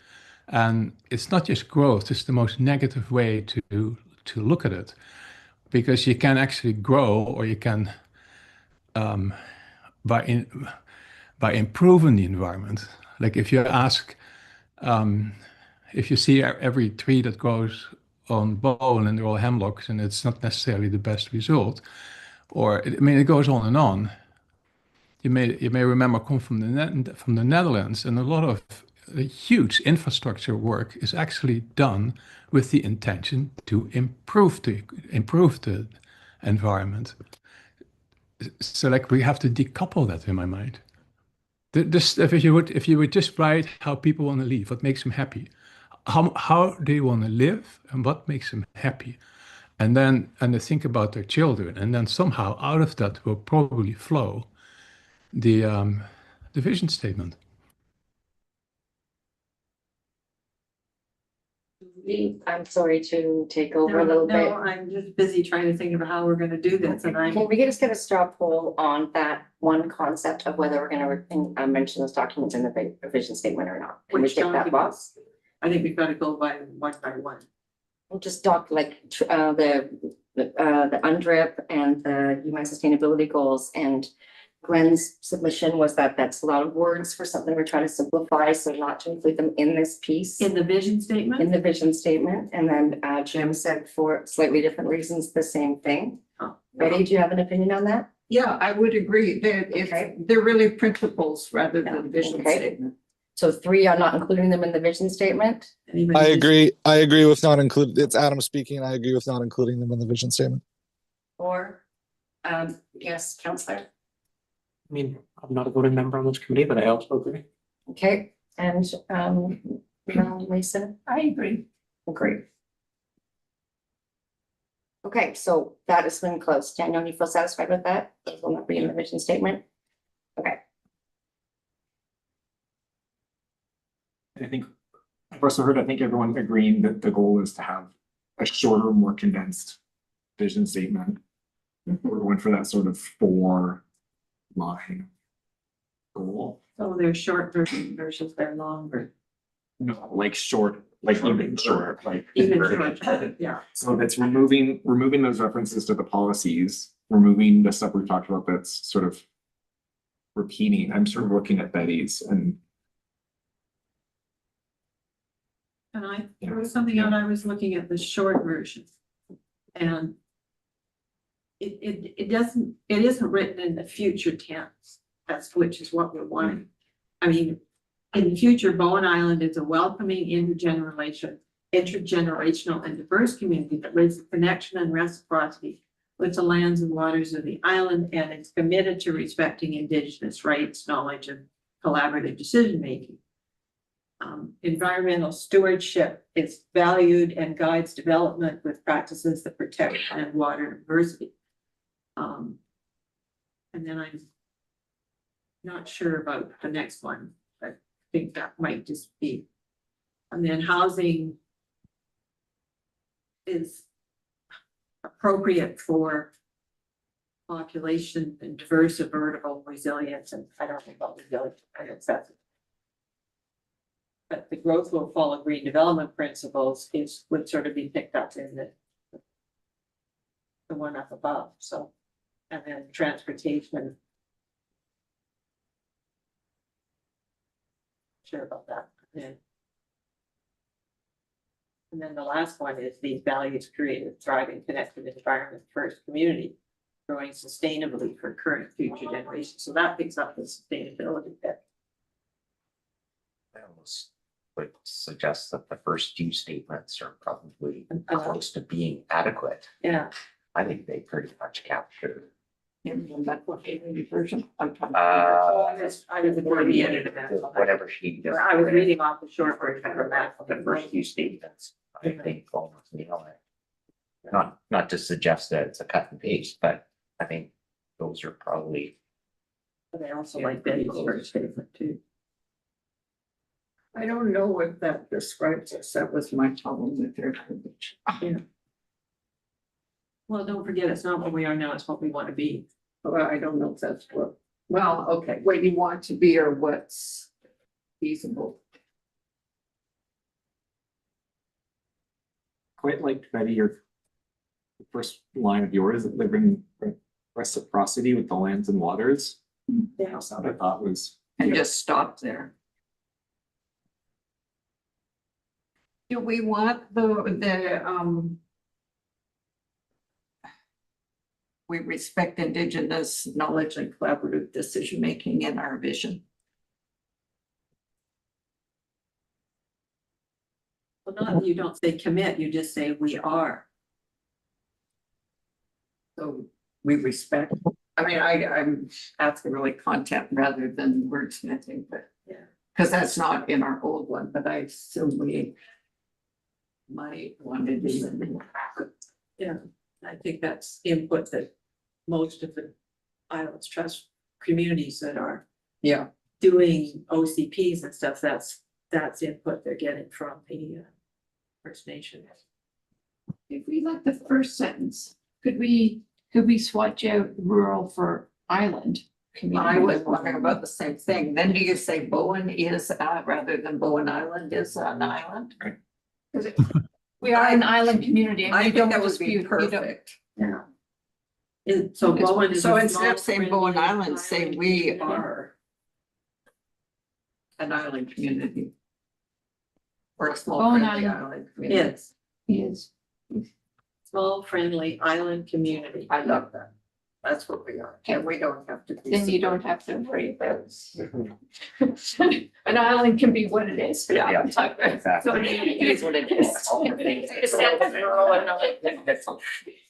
And it's not just growth, it's the most negative way to look at it, because you can actually grow, or you can by improving the environment. Like if you see every tree that grows on Bowen and they're all hemlocks, and it's not necessarily the best result, it goes on and on. You may remember come from the Netherlands, and a lot of huge infrastructure work is actually done with the intention to improve the environment. So like we have to decouple that in my mind. This, if you would just write how people want to live, what makes them happy, how they want to live, and what makes them happy, and they think about their children, and then somehow out of that will probably flow the vision statement. I'm sorry to take over a little bit. No, I'm just busy trying to think of how we're gonna do this, and Can we just get a straw poll on that one concept of whether we're gonna mention those documents in the vision statement or not? Can we Which take that documents? box? I think we've got to go by one. We'll just talk like the UNDRIP and the UN sustainability goals, and Gwen's submission was that that's a lot of words for something we're trying to simplify, so not to include them in this piece. In the vision statement? In the vision statement, and then Jim said for slightly different reasons, the same thing. Oh. Betty, do you have an opinion on that? Yeah, I would agree. They're really principles rather than vision Okay. statement. So 3 are not including them in the vision statement. Anybody I just- agree. I agree with not including, it's Adam speaking. I agree with not including them in the vision statement. Or, yes, Counselor. I mean, I'm not a voting member on this committee, but I also agree. Okay, and Lisa, I agree. agree. Okay, so that has been closed. Daniel, you feel satisfied with that? Those will not be in the vision statement? Okay. I think I've also heard, I think everyone agreeing that the goal is to have a shorter, more condensed vision statement. We're going for that sort of 4-line goal. So they're short versus they're longer. No, like short, like even short, like. Even short, yeah. So that's removing those references to the policies, removing the stuff we've talked about that's sort of repeating. I'm sort of looking at Betty's and. And there was something out, I was looking at the short version. And it isn't written in the future tense, which is what we're wanting. I mean, in the future, Bowen Island is a welcoming intergenerational and diverse community that lives in connection and reciprocity with the lands and waters of the island, and it's committed to respecting Indigenous rights, knowledge, and collaborative decision-making. Environmental stewardship is valued and guides development with practices that protect land, water, diversity. And then I'm not sure about the next one, but I think that might just be. And then housing is appropriate for population and diverse, vertical resilience, and I don't think about resilience, I guess that's. But the growth will follow green development principles would sort of be picked up in the one up above, so. And then transportation. sure about that. Yeah. And then the last one is these values create a thriving, connected environment first community, growing sustainably for current and future generations. So that picks up the sustainability bit. I almost would suggest that the first few statements are probably close to being adequate. Yeah. I think they pretty much capture. In the medical version. I was before the end of that. Whatever she. I was reading off the short version of that. The first few statements, I think almost nail it. Not to suggest that it's a cut and paste, but I think those are probably. But I also like Betty's first statement too. I don't know if that describes us. That was my problem with their language. Yeah. Well, don't forget, it's not what we are now, it's what we want to be. Well, I don't know if that's what, well, okay, what you want to be or what's feasible. Quite like Betty, your first line of yours, live in reciprocity with the lands and waters. Yeah. That I thought was. And just stop there. Do we want we respect Indigenous knowledge and collaborative decision-making in our vision? Well, not, you don't say commit, you just say we are. So we respect, I mean, I'm asking really content rather than wordsmithing, but. Yeah. Because that's not in our old one, but I assume we might want to do something. Yeah, I think that's input that most of the Islands Trust communities that are Yeah. doing OCPs and stuff, that's input they're getting from the First Nations. If we like the first sentence, could we swatch out rural for island? I was wondering about the same thing. Then do you say Bowen is, rather than Bowen Island is an island? We are an island community. and I we think don't that would be dispute- we don't- perfect. Yeah. So Bowen is. So a instead of small, saying Bowen friendly Island, say island we community. are an island community. Or a small Bowen friendly Island. island community. Yes, Is, small, friendly island community. I love that. That's what we are. And we don't have to. be then you don't have to worry about. An island can be what it is. Yeah, Exactly. exactly. So it is what it is. It's not rural and all.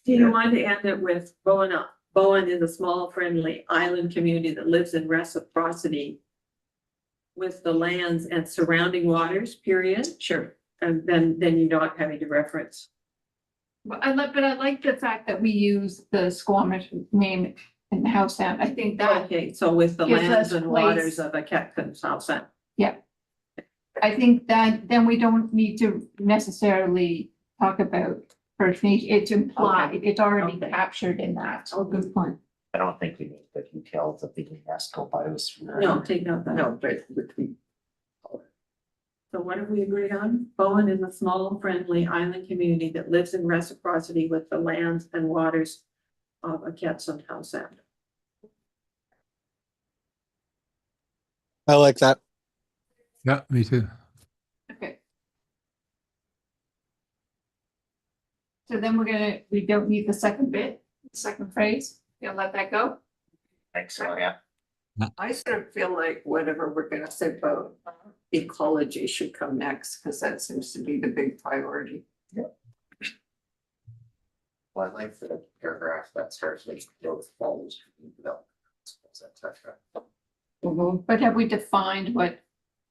Do you want to end it with Bowen is a small, friendly island community that lives in reciprocity with the lands and surrounding waters, period? Sure. And then you're not having to reference. But I like the fact that we use the Squamish name in the house sound. I think that, Okay, so with the gives lands us and place. waters of a Catcon South Sound. I think that then we don't need to necessarily talk about First Nation. It's implied, it's already Okay. captured in that. Oh, good point. I don't think we need the details of the UNESCO biosphere. No, take note of that. No, but we. So what have we agreed on? Bowen is a small, friendly island community that lives in reciprocity with the lands and waters of a Catcon House Sound. I like that. Yeah, me too. Okay. So then we don't need the second bit, the second phrase. You'll let that go? Thanks, so yeah. I sort of feel like whatever we're gonna say about ecology should come next, because that seems to be the big priority. Well, I like the paragraph that starts with growth follows development. etc. But have we defined what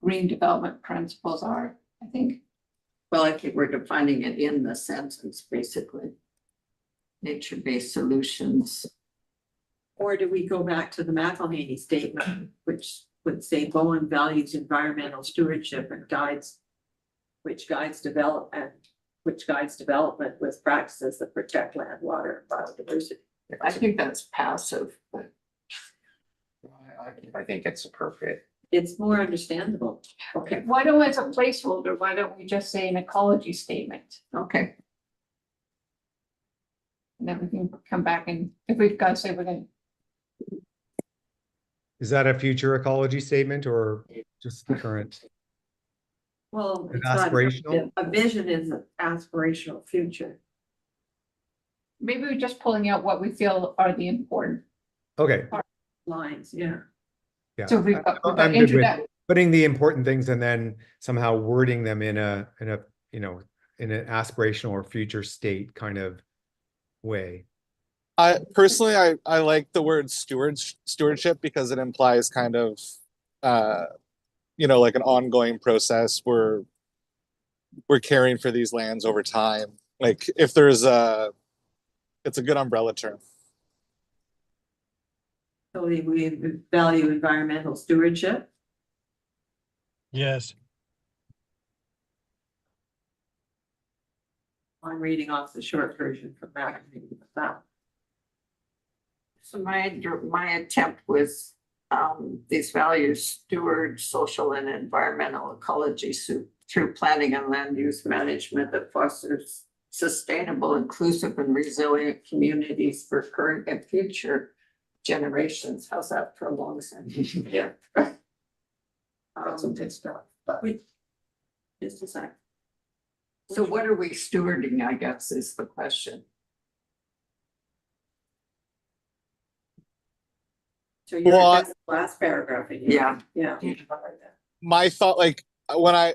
green development principles are? I think. Well, I think we're defining it in the sentence, basically. Nature-based solutions. Or do we go back to the McElhaney statement, which would say Bowen values environmental stewardship and which guides development with practices that protect land, water, and biodiversity. I think that's passive, but I think it's appropriate. It's more understandable. Okay, why don't, as a placeholder, why don't we just say an ecology statement? okay. And then we can come back and if we've got to say we're gonna, Is that a future ecology statement or just the current? Well, Is it's not, aspirational? a vision is an aspirational future. Maybe we're just pulling out what we feel are the important. Okay, Lines, yeah. yeah. So we've got I'm good with introduction. putting the important things and then somehow wording them in a, you know, in an aspirational or future state kind of way. I personally, I like the word stewardship because it implies kind of, you know, like an ongoing process where we're caring for these lands over time. Like if there's it's a good umbrella term. So we value environmental stewardship. Yes. I'm reading off the short version from that. So my attempt was these values steward social and environmental ecology through planning and land use management that fosters sustainable, inclusive, and resilient communities for current and future generations. How's that for a long sentence? Yeah. That's some good stuff. But Just a sec. So what are we stewarding, I guess, is the question. So you're, Well, that's the last paragraph again. Yeah. Yeah. my thought, like when I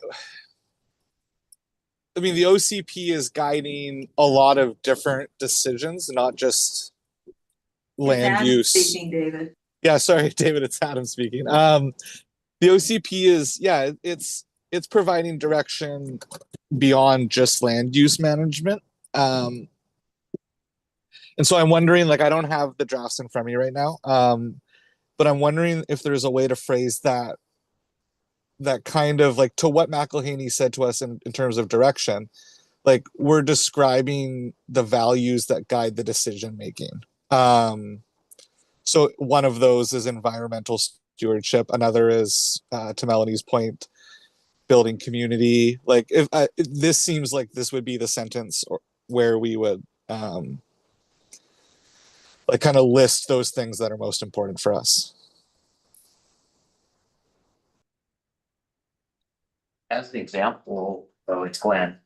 mean, the OCP is guiding a lot of different decisions, not just land Adam use. Speaking, David. Yeah, sorry, David, it's Adam speaking. The OCP is, yeah, it's providing direction beyond just land use management. And so I'm wondering, like, I don't have the drafts in front of me right now, but I'm wondering if there's a way to phrase that kind of like to what McElhaney said to us in terms of direction. Like we're describing the values that guide the decision making. So one of those is environmental stewardship. Another is, to Melanie's point, building community. Like if this seems like this would be the sentence where we would like kind of list those things that are most important for us. as an example, though, it's Glenn.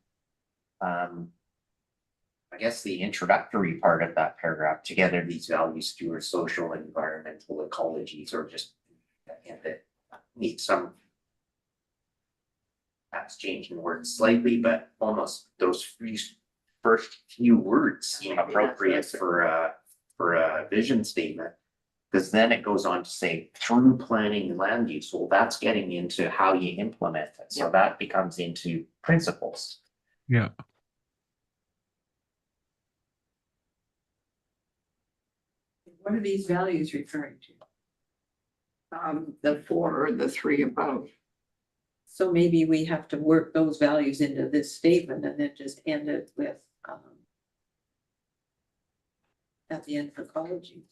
I guess the introductory part of that paragraph, together these values steward social and environmental ecologies, or just that need some. That's changing words slightly, but almost those first few words seem appropriate for a vision statement. Because then it goes on to say through planning and land use. Well, that's getting into how you implement it. So that becomes into principles. Yeah. What are these values referring to? The 4 or the 3 above. So maybe we have to work those values into this statement and then just end it with at the end for ecology.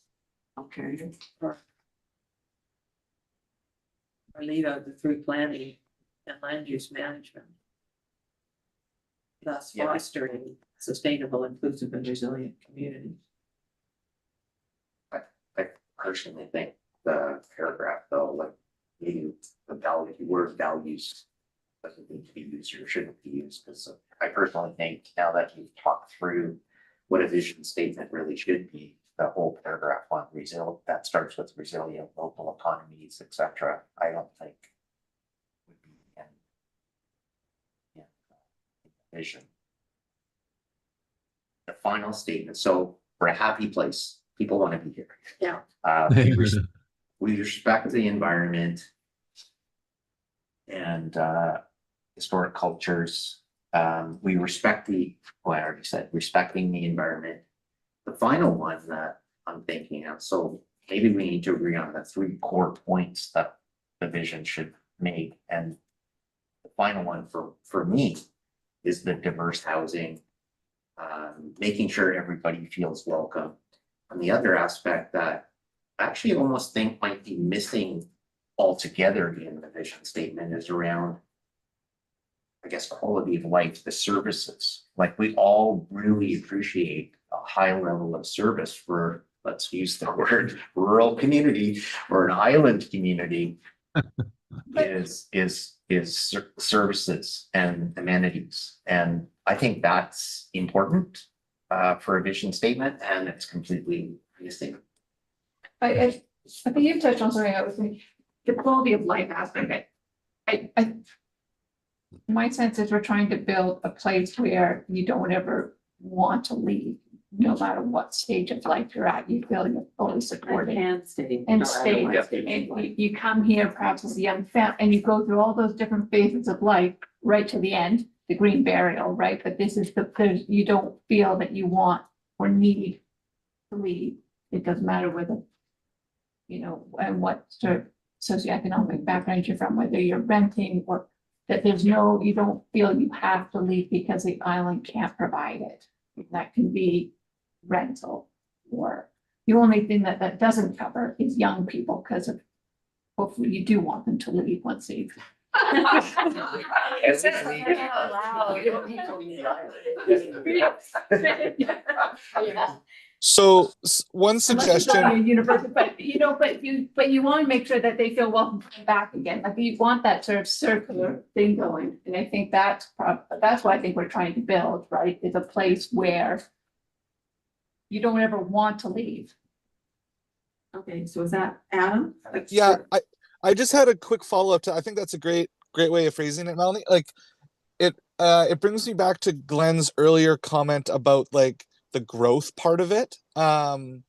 Okay. Or leave out the through planning and land use management. Thus Yeah. fostering sustainable, inclusive, and resilient communities. I personally think the paragraph though, like maybe the word values doesn't need to be used or shouldn't be used, because I personally think now that you've talked through what a vision statement really should be, the whole paragraph on that starts with resilient local economies, etc. I don't think would be in vision. The final statement. So we're a happy place. People want to be here. Yeah. We respect the environment and historic cultures. We respect well, I already said, respecting the environment. The final one that I'm thinking of, so maybe we need to agree on the 3 core points that the vision should make. And the final one for me is the diverse housing, making sure everybody feels welcome. And the other aspect that I actually almost think might be missing altogether in the vision statement is around, I guess, quality of life, the services. Like we all really appreciate a high level of service for, let's use the word, rural community or an island community is is services and amenities. And I think that's important for a vision statement, and it's completely missing. I think you've touched on something I was thinking, the quality of life aspect. My sense is we're trying to build a place where you don't ever want to leave, no matter what stage of life you're at, you feel you're fully supported. And stay. And stay, and you come here perhaps as a young family, and you go through all those different phases of life, right to the end, the green burial, right? But this is you don't feel that you want or need to leave. It doesn't matter whether, and what sort of socioeconomic background you're from, whether you're renting or that you don't feel you have to leave because the island can't provide it. That can be rental, or the only thing that doesn't cover is young people, because of hopefully you do want them to leave once they've. So one Unless it's suggestion. only a university, but you want to make sure that they feel welcome to come back again. Like you want that sort of circular thing going. And I think that's what I think we're trying to build, right? Is a place where you don't ever want to leave. Okay, so is that Adam? Yeah, I just had a quick follow-up to, I think that's a great way of phrasing it, Melanie. Like it brings me back to Glenn's earlier comment about like the growth part of it. And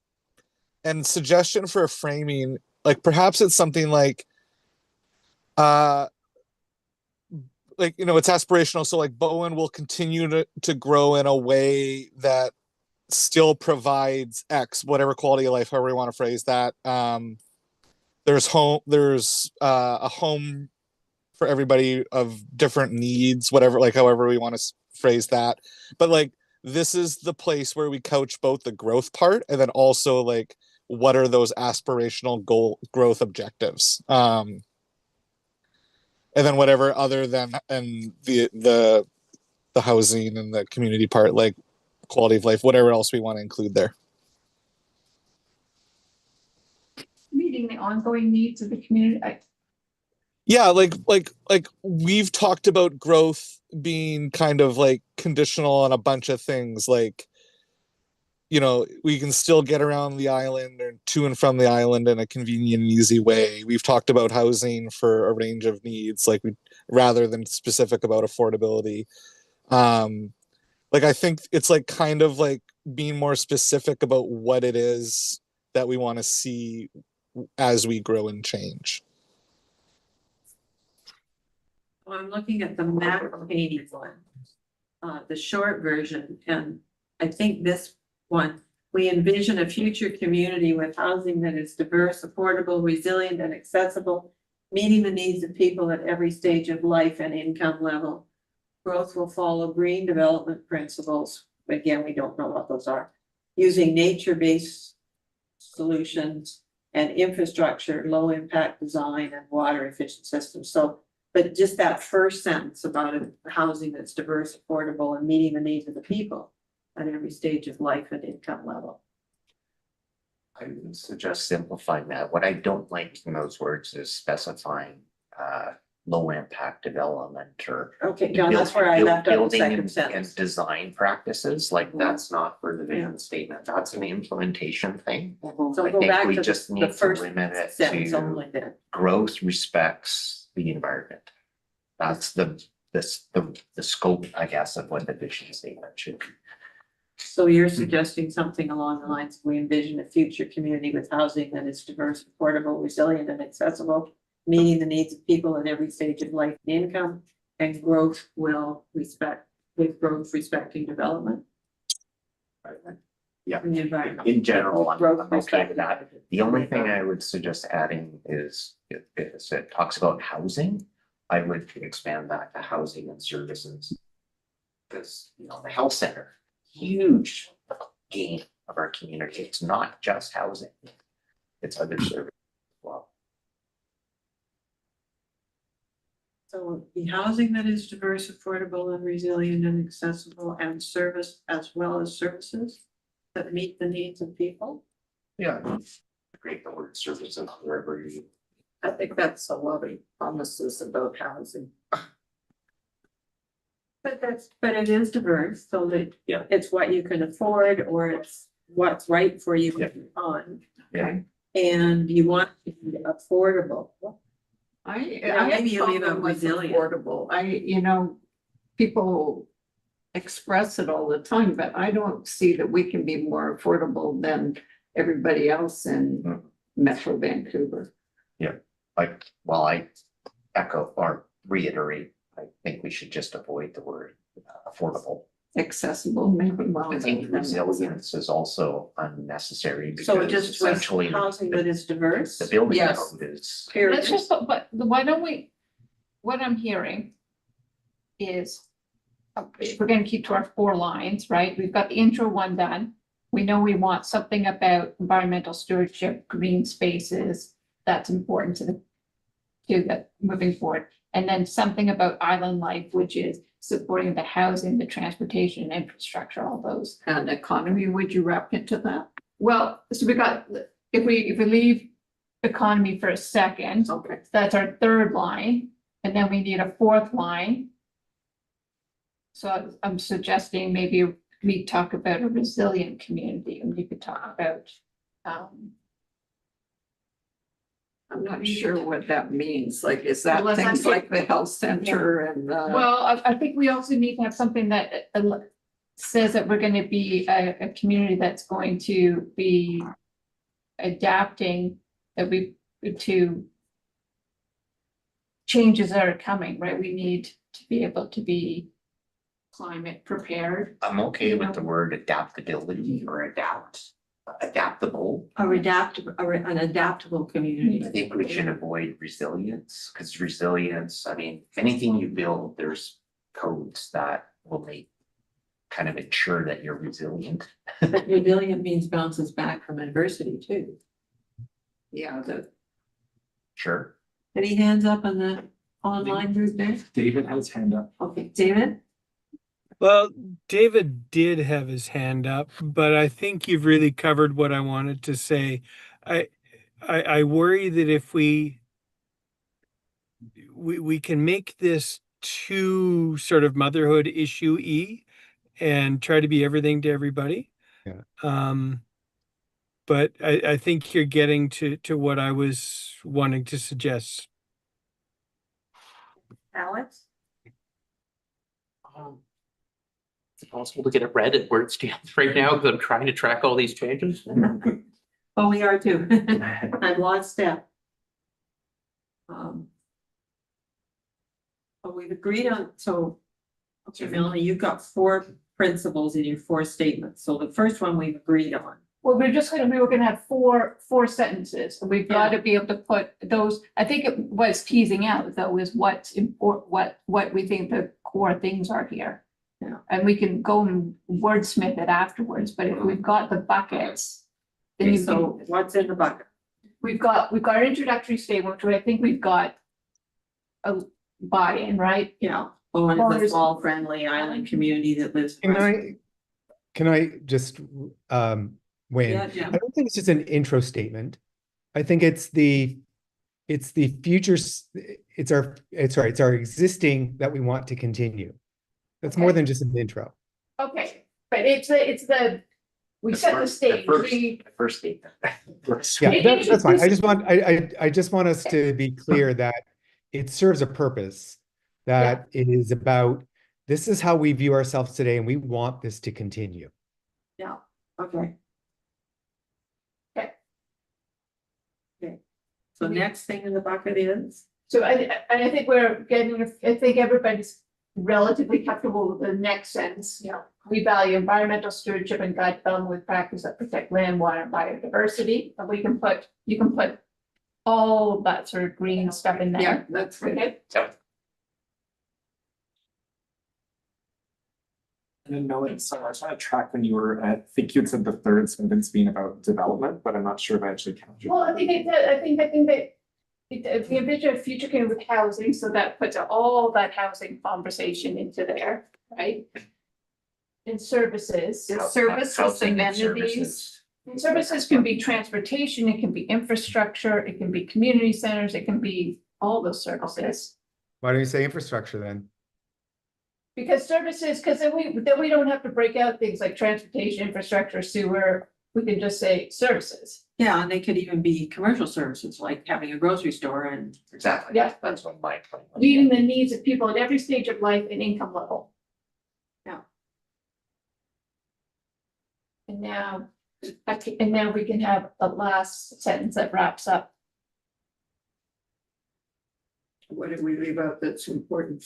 suggestion for a framing, like perhaps it's something like it's aspirational. So like Bowen will continue to grow in a way that still provides X, whatever quality of life, however you want to phrase that. There's a home for everybody of different needs, whatever, like however we want to phrase that. But like, this is the place where we couch both the growth part and then also like, what are those aspirational growth objectives? And then whatever other than, and the housing and the community part, like quality of life, whatever else we want to include there. Meeting the ongoing needs of the community. Yeah, like we've talked about growth being kind of like conditional on a bunch of things, like we can still get around the island or to and from the island in a convenient and easy way. We've talked about housing for a range of needs, like rather than specific about affordability. Like I think it's like kind of like being more specific about what it is that we want to see as we grow and change. Well, I'm looking at the McHaney one, the short version, and I think this one, we envision a future community with housing that is diverse, affordable, resilient, and accessible, meeting the needs of people at every stage of life and income level. Growth will follow green development principles. Again, we don't know what those are. Using nature-based solutions and infrastructure, low impact design and water efficient systems. So, but just that first sentence about housing that's diverse, affordable, and meeting the needs of the people at every stage of life and income level. I would suggest simplifying that. What I don't like in those words is specifying low impact development or okay, John, that's where I left out the second sentence. And design practices, like that's not for the vision statement. That's an implementation thing. So I go think back we to just the need to first limit it sentence only to then. growth respects the environment. That's the scope, I guess, of what the vision statement should be. So you're suggesting something along the lines, we envision a future community with housing that is diverse, affordable, resilient, and accessible, meeting the needs of people at every stage of life and income, and growth respecting development. Yeah, And the environment. in general, I'm Growth okay with respecting that. The only thing I would suggest adding is if it talks about housing, I would expand that to housing and services. Because, the health center, huge gain of our community. It's not just housing. It's other services as well. So the housing that is diverse, affordable, and resilient and accessible, and service as well as services that meet the needs of people. Yeah. Create the word services wherever you I think that's a lot of promises about housing. But it is diverse, so that Yeah. it's what you can afford or it's what's right for you on. Yeah. And you want to be affordable. I maybe you leave them out with resilient. affordable. People express it all the time, but I don't see that we can be more affordable than everybody else in Metro Vancouver. I echo or reiterate, I think we should just avoid the word affordable. Accessible, maybe. Well, I think resilience is also unnecessary So because just with essentially housing that is diverse. the building Yes. code is. period. Let's just, but why don't we, what I'm hearing is if we're gonna keep to our 4 lines, right? We've got the intro one done. We know we want something about environmental stewardship, green spaces. That's important to the moving forward. And then something about island life, which is supporting the housing, the transportation, infrastructure, all those. And economy, would you wrap into that? Well, so we got, if we leave economy for a second, Okay. that's our 3rd line, and then we need a 4th line. So I'm suggesting maybe we talk about a resilient community, and we could talk about, I'm not sure what that means. Like, is that Well, things that's- like the health center and well, I think we also need to have something that says that we're gonna be a community that's going to be adapting, to changes that are coming, right? We need to be able to be climate prepared. I'm okay with the word adaptability or adaptable. An adaptable community. I think we should avoid resilience, because resilience, I mean, anything you build, there's codes that will make kind of ensure that you're resilient. But resilient means bounces back from adversity too. yeah, Sure. Any hands up on the online group there? David has his hand up. Okay, David? Well, David did have his hand up, but I think you've really covered what I wanted to say. I worry that if we can make this too sort of motherhood issue-y and try to be everything to everybody. Yeah. But I think you're getting to what I was wanting to suggest. Alex? Is it possible to get it read at where it stands right now? Because I'm trying to track all these changes. Oh, we are too. I've lost step. But we've agreed on, so, okay, Melanie, you've got 4 principles in your 4 statements. So the first one we've agreed on. Well, we were gonna have four sentences, and we've got to be able to put those, I think it was teasing out, though, is what's important, what we think the core things are here. Yeah. And we can go and wordsmith it afterwards, but if we've got the buckets. Then Okay, you so can, what's in the bucket? we've got our introductory statement, which I think we've got a buy-in, right? Yeah. Well, one is a small friendly island community that lives. Can I just weigh in? Yeah, yeah. I don't think it's just an intro statement. I think it's the future, it's our existing that we want to continue. That's more Okay. than just an intro. Okay, but it's the, we set the stage, we. First statement. Yeah, that's fine. I just want us to be clear that it serves a purpose, that it is about, this is how we view ourselves today, and we want this to continue. Yeah, okay. Okay. So next thing in the bucket is? So I think I think everybody's relatively comfortable with the next sentence. Yeah. We value environmental stewardship and guide development with practice that protect land, water, and biodiversity. And you can put all that sort of green stuff in there. Yeah, that's good. Okay. And then Melanie, sorry, I was trying to track when you were at, I think you'd said the third sentence being about development, but I'm not sure if I actually counted. Well, I think that the envision of future community with housing, so that puts all that housing conversation into there, right? And services. Services, Housing and amenities. services. Services can be transportation, it can be infrastructure, it can be community centers, it can be all those services. Why don't you say infrastructure then? Because services, because then we don't have to break out things like transportation, infrastructure, sewer, we can just say services. Yeah, and they could even be commercial services, like having a grocery store and. Exactly. Yeah. That's what my. Meeting the needs of people at every stage of life and income level. Yeah. And now, and now we can have the last sentence that wraps up. What did we leave out that's important?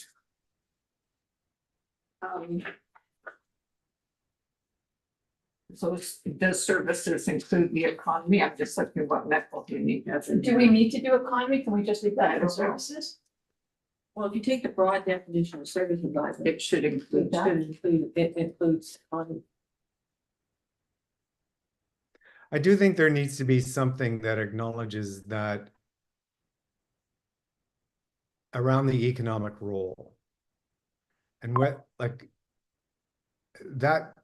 So does services include the economy? I'm just looking at what medical unique has in Do here. we need to do economy? Can we just leave that in services? Well, if you take the broad definition of services, I think It should include that. it includes on. I do think there needs to be something that acknowledges that around the economic role. And what, like,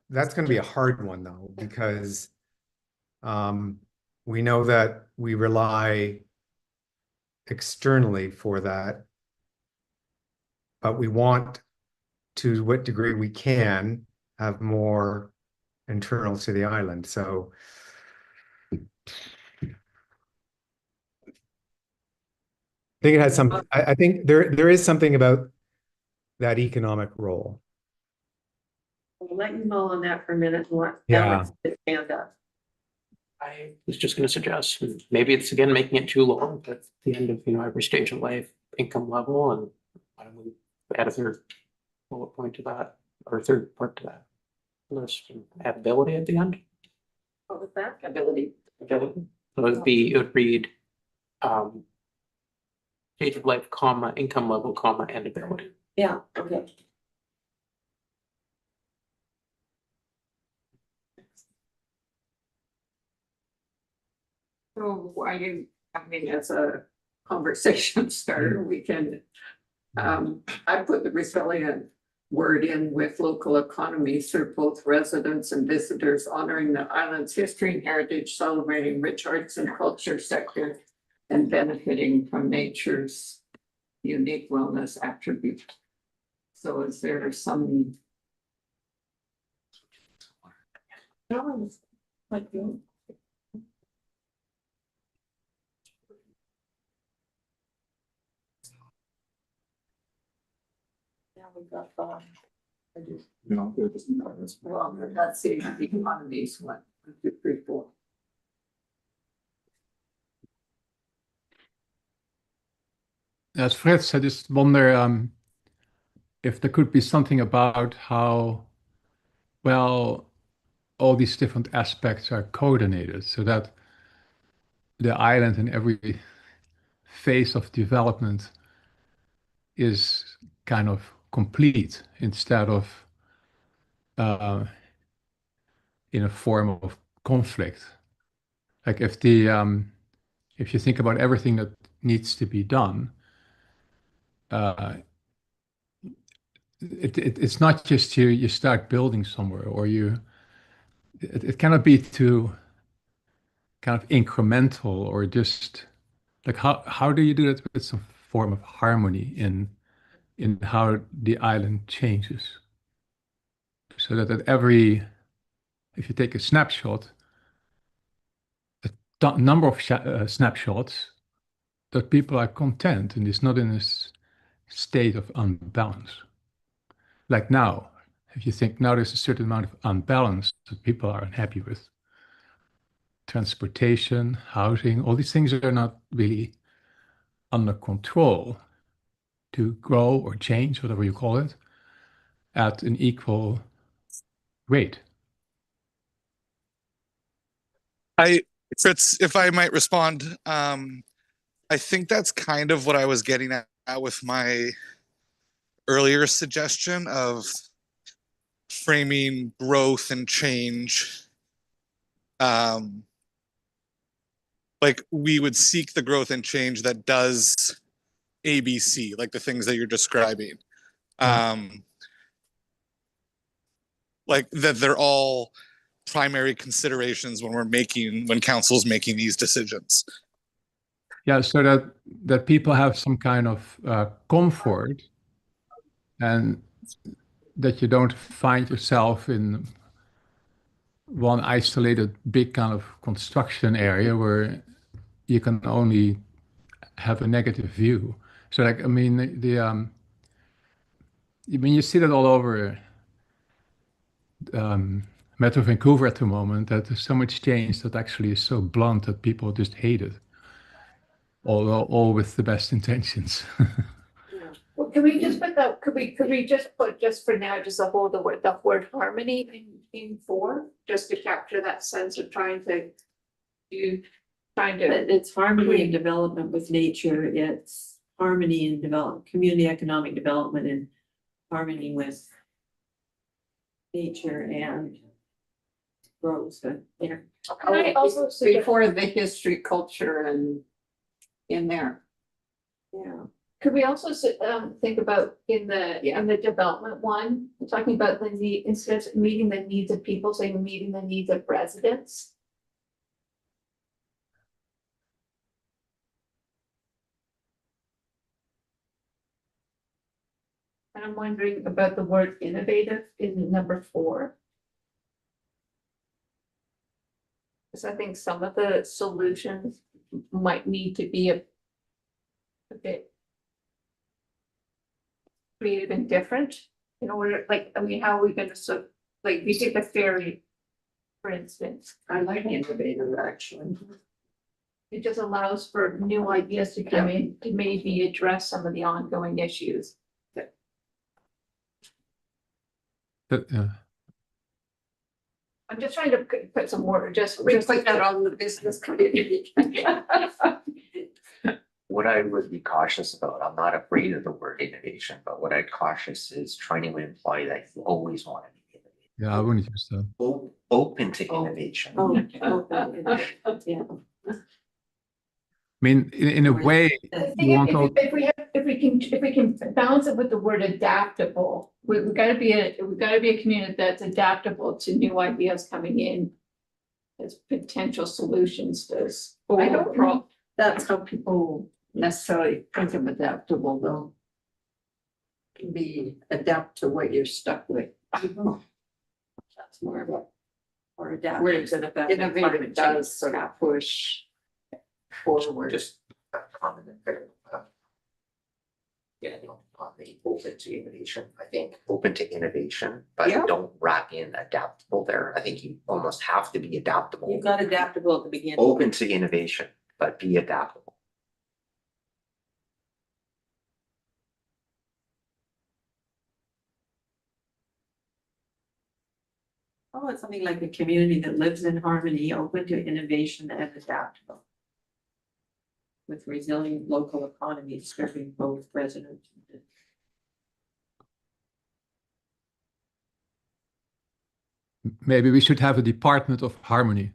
that's going to be a hard one though, because we know that we rely externally for that, but we want, to what degree we can, have more internal to the island. So I think it has some, I think there is something about that economic role. We'll let you mull on that for a minute and let Yeah. Alex stand up. I was just gonna suggest, maybe it's again making it too long, but at the end of, every stage of life, income level, and why don't we add a third bullet point to that, or a third part to that list, and add ability at the end? What was that? Ability. Ability. So it would read, stage of life, comma, income level, comma, and ability. Yeah, okay. So as a conversation starter, we can, I put the resilient word in with local economies for both residents and visitors, honoring the island's history and heritage, celebrating rich arts and culture sector, and benefiting from nature's unique wellness attribute. So is there some? Like you. Yeah, we got No, Well, let's see, the economies, 1, 2, 3, 4. As Fritz, I just wonder if there could be something about how well all these different aspects are coordinated so that the island in every phase of development is kind of complete instead of in a form of conflict. Like if you think about everything that needs to be done, it's not just you start building somewhere, or it cannot be too kind of incremental, or just like how do you do that with some form of harmony in how the island changes, so that at every, if you take a snapshot, a number of snapshots, that people are content and is not in a state of unbalance. Like now, if you think now there's a certain amount of unbalance that people are unhappy with. Transportation, housing, all these things are not really under control to grow or change, whatever you call it, at an equal rate. Fritz, if I might respond, I think that's kind of what I was getting at with my earlier suggestion of framing growth and change. Like we would seek the growth and change that does ABC, like the things that you're describing. Like that they're all primary considerations when council's making these decisions. Yeah, so that people have some kind of comfort, and that you don't find yourself in one isolated big kind of construction area where you can only have a negative view. So like, I mean, you see that all over Metro Vancouver at the moment, that there's so much change that actually is so blunt that people just hate it. All with the best intentions. Well, can we just put that, could we just put, just for now, just the word harmony in four, just to capture that sense of trying to It's harmony and development with nature, it's harmony and develop, community economic development and harmony with nature and growth, yeah. Can I also suggest, Before the history, culture, and in there. Yeah. could we also think about in the development one, talking about the need, instead of meeting the needs of people, saying meeting the needs of residents? And I'm wondering about the word innovative in number 4. Because I think some of the solutions might need to be a bit creative and different in order, like, I mean, how are we gonna like, we take the ferry, for instance. I like innovative, actually. It just allows for new ideas to come in to maybe address some of the ongoing issues. But, I'm just trying to put some word, just We put like that on the business committee. What I would be cautious about, I'm not afraid of the word innovation, but what I'm cautious is trying to imply that you always want to be innovative. yeah, I wouldn't use that. Open to innovation. Yeah. I mean, in a way, you want to, If we can balance it with the word adaptable, we've got to be a community that's adaptable to new ideas coming in as potential solutions to this. I don't know. That's how people necessarily think of adaptable, though. Can be adapt to what you're stuck with. That's more of a, or adapt. Whereas innovative does sort of push forward. Just a comment there. Yeah, on the open to innovation, I think open to innovation, but Yeah. don't wrap in adaptable there. I think you almost have to be adaptable. You've got adaptable at the beginning. Open to innovation, but be adaptable. Oh, it's something like a community that lives in harmony, open to innovation and adaptable. With resilient local economies serving both residents. maybe we should have a department of harmony.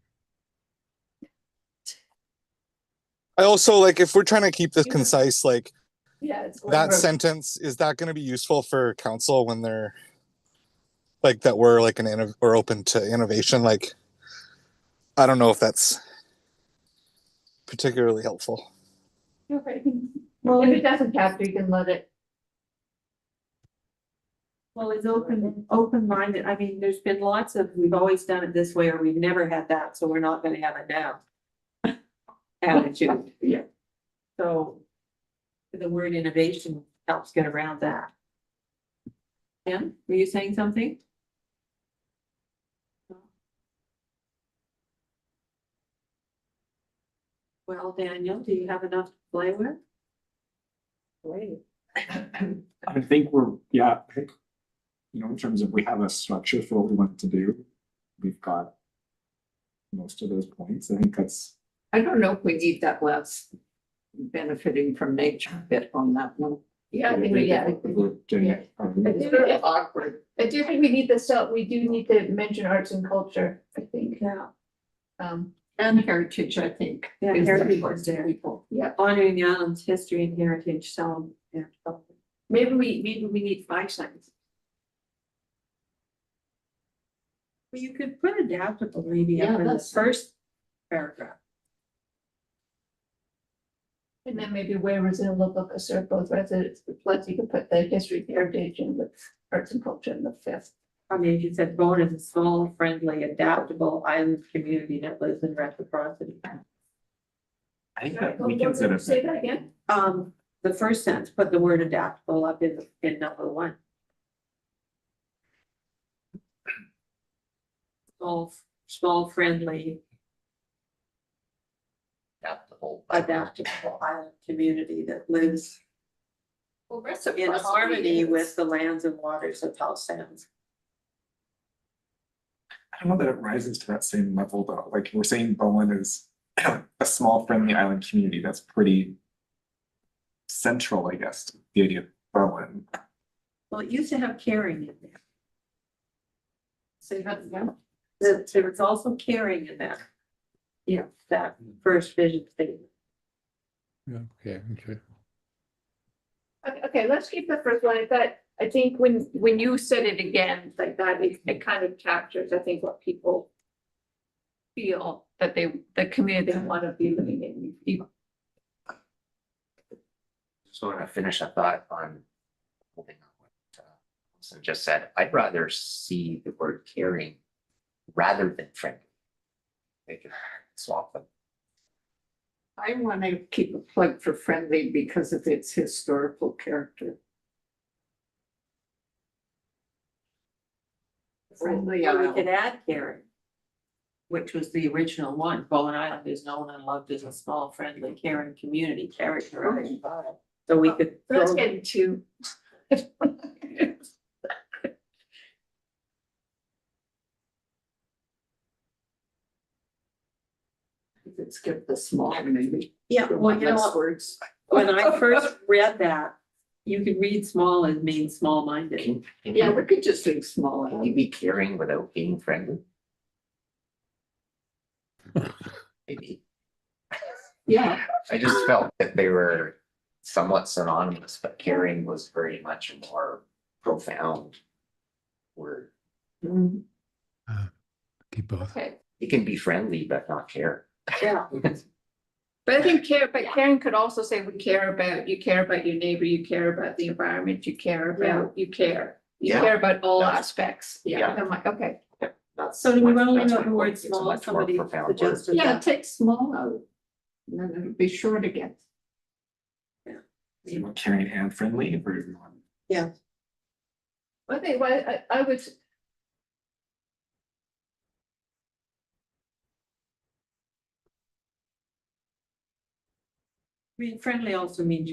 I also like, if we're trying to keep this concise, like Yeah, it's that sentence, is that going to be useful for council when they're like that we're like we're open to innovation? Like, I don't know if that's particularly helpful. Okay. Well, if it doesn't capture, you can let it. Well, it's open-minded. I mean, there's been lots of, we've always done it this way, or we've never had that, so we're not gonna have it now. Attitude. Yeah. So the word innovation helps get around that. Tim, were you saying something? Well, Daniel, do you have enough to play with? Great. I think I think, in terms of we have a structure for what we want to do, we've got most of those points. I think that's. I don't know if we need that less benefiting from nature bit on that one. Yeah, I think, yeah. It's very awkward. I do think we need we do need to mention arts and culture, I think. Yeah. And heritage, I think. Yeah, is heritage important is to there. people. Yeah, Honoring the island's history and heritage, so, yeah. maybe we need 5 sentences. Well, you could put adaptable maybe Yeah, up in the that's- first paragraph. And then maybe where resilient local could serve both residents, plus you could put the history, heritage, and the arts and culture in the fifth. I mean, if you said Bowen is a small, friendly, adaptable island community that lives in reciprocity. I think that we consider. Say that again? The first sentence, put the word adaptable up in number one. Small, friendly, Adaptable. adaptable island community that lives Well, in reciprocity harmony is- with the lands and waters of Howe Sound. I don't know that it rises to that same level though, like we're saying Bowen is a small friendly island community, that's pretty central, I guess, to the idea of Bowen. Well, it used to have caring in there. Say that again? There was also caring in that. Yeah. That first vision statement. Yeah, okay. Okay, let's keep the first one. I think when you said it again like that, it kind of captures, I think, what people feel that the community they want to be living in. So to finish a thought on holding on what Wilson just said, I'd rather see the word caring rather than friendly. They can swap them. I want to keep a plug for friendly because of its historical character. Friendly Or we isle. could add caring. Which was the original one. Bowen Island is known and loved as a small, friendly, caring community characterized by. So we could. Let's throw- get into. Skip the small maybe. Yeah, well, you know Less what? words. When I first read that, you could read small as mean small-minded. Can Yeah, we could just leave small you out. be caring without being friendly? Maybe. Yeah, I just felt that they were somewhat synonymous, but caring was very much a more profound word. mm, Keep both. Okay, You can be friendly but not care. Yeah. but I think caring could also say you care about your neighbor, you care about the environment, you care about, you care. You Yeah. care about all That's- aspects. yeah. I'm like, okay, That's So do we my- want to that's leave out my the word point. It's a small? much more Somebody profound word. suggested yeah, that. take small out. And then it'll be short again. You want caring and friendly, or do you want? I think, I would. I mean, friendly also means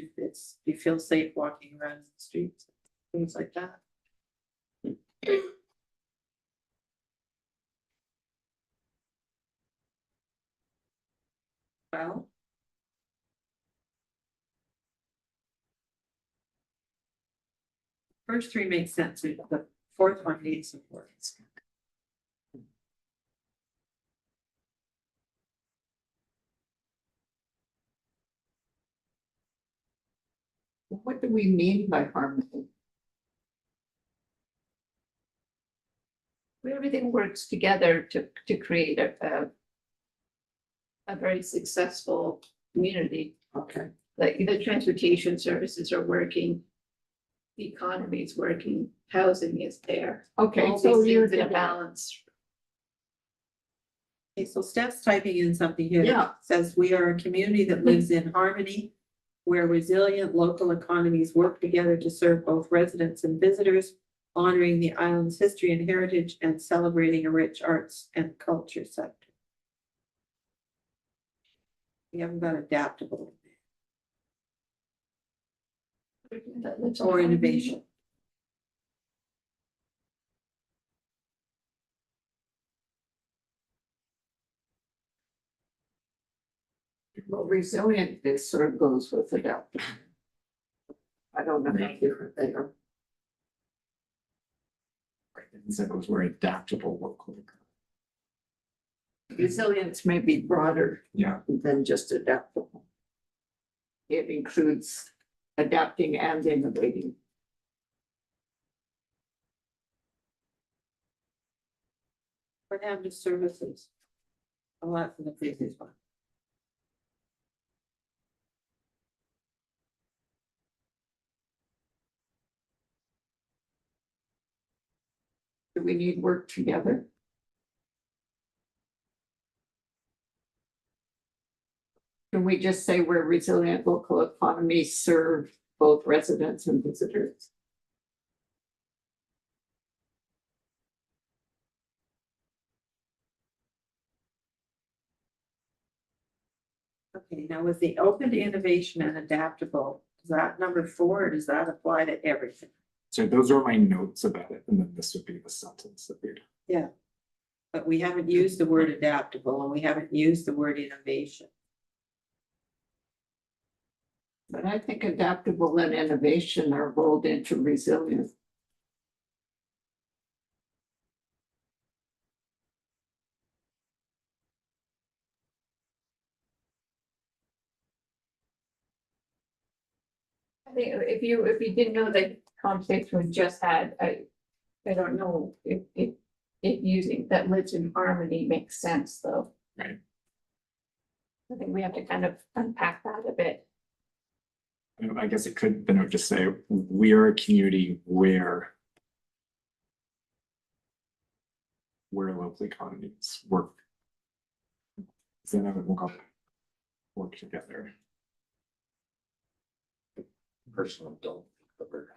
you feel safe walking around the streets, things like that. Well. First three make sense, the fourth one needs some words. What do we mean by harmony? Where everything works together to create a very successful community. Okay. Like the transportation services are working. The economy is working, housing is there. Okay, All so these you're things in a getting- balance. Okay, so Steph's typing in something here. Yeah. that Says we are a community that lives in harmony, where resilient local economies work together to serve both residents and visitors, honoring the island's history and heritage and celebrating a rich arts and culture sector. We haven't got adaptable or innovation. Well, resilient, this sort of goes with adaptable. I don't know how different they are. Said those were adaptable local. Resilience may be broader Yeah, than just adaptable. It includes adapting and innovating. What happened to services? A lot from the previous one. Do we need work together? Can we just say where resilient local economies serve both residents and visitors? Okay, now with the open to innovation and adaptable, is that number 4, or does that apply to everything? So those are my notes about it, and then this would be the sentence that we'd. Yeah. But we haven't used the word adaptable and we haven't used the word innovation. But I think adaptable and innovation are rolled into resilience. I think if you didn't know the conversation we just had, I don't know if using that lives in harmony makes sense, though. Right. I think we have to kind of unpack that a bit. I guess it could, then I would just say, we are a community where local economies work. Then I would work together. Personally, don't think the word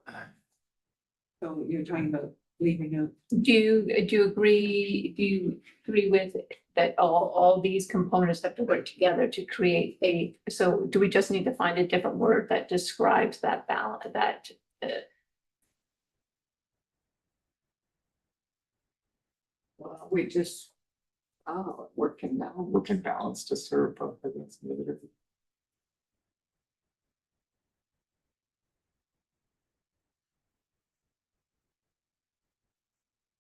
harmony. So you're talking about leaving out. Do you agree with that all these components have to work together to create so do we just need to find a different word that describes that balance, that Well, we just, working now. Work in balance to serve both residents and visitors.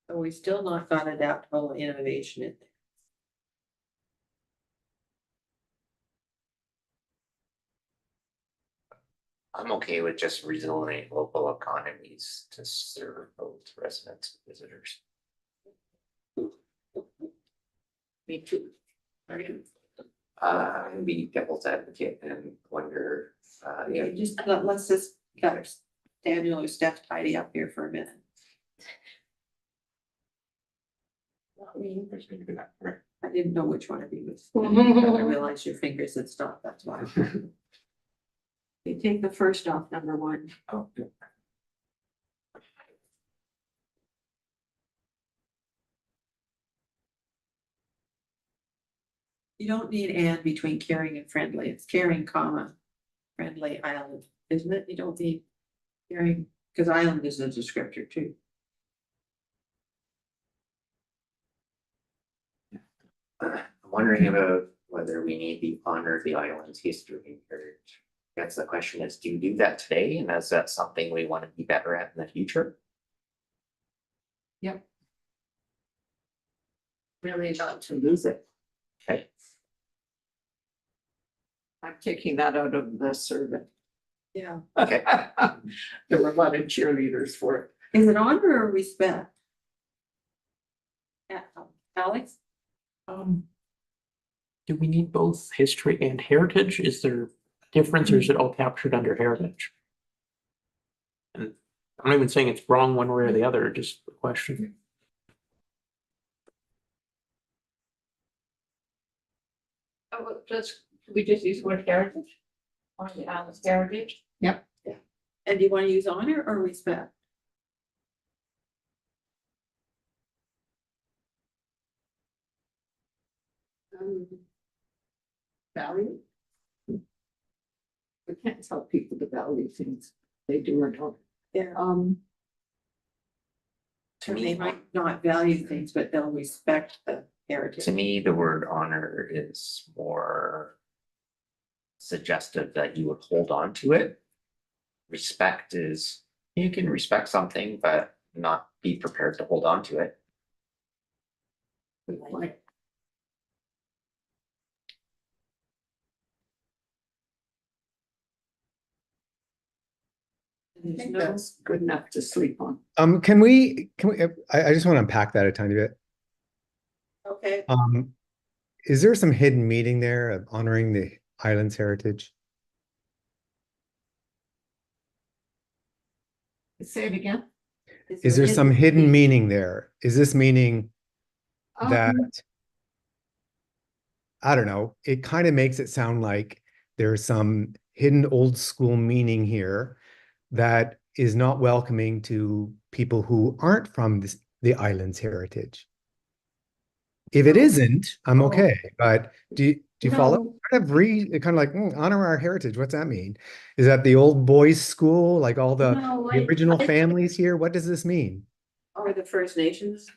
So we still not got adaptable innovation in there. I'm okay with just resilient local economies to serve both residents and visitors. Me too. Be devil's advocate and wonder, yeah, Let's just got Daniel or Steph tidy up here for a minute. There's maybe that, right? I didn't know which one of you was. I realized your fingers had stopped, that's why. You take the first off, number 1. Oh, yeah. You don't need and between caring and friendly. It's caring, comma, friendly island, isn't it? You don't need caring, because island is a descriptor too. I'm wondering about whether we need to honor the island's history and heritage. I guess the question is, do you do that today? And is that something we want to be better at in the future? Yep. Really not to lose it. Okay. I'm taking that out of the survey. Yeah. Okay. There were a lot of cheerleaders for it. Is it honor or respect? Yeah, Alex? Do we need both history and heritage? Is there a difference or is it all captured under heritage? And I'm not even saying it's wrong one way or the other, just a question. We just use the word heritage on the island's heritage. Yep. Yeah. And do you want to use honor or respect? Value. We can't tell people to value things they do or don't. Yeah. To They me, might not value things, but they'll respect the heritage. to me, the word honor is more suggestive that you would hold on to it. Respect is, you can respect something, but not be prepared to hold on to it. Like, I think that's good enough to sleep on. Can we, I just want to unpack that a tiny bit. Okay, Is there some hidden meaning there of honoring the island's heritage? Say it again. Is there some hidden meaning there? Is this meaning that, I don't know, it kind of makes it sound like there's some hidden old school meaning here that is not welcoming to people who aren't from the island's heritage. If it isn't, I'm okay. But do you follow? Kind of like honor our heritage. What's that mean? Is that the old boys' school, like all the original families here? What does this mean? or the First Nations,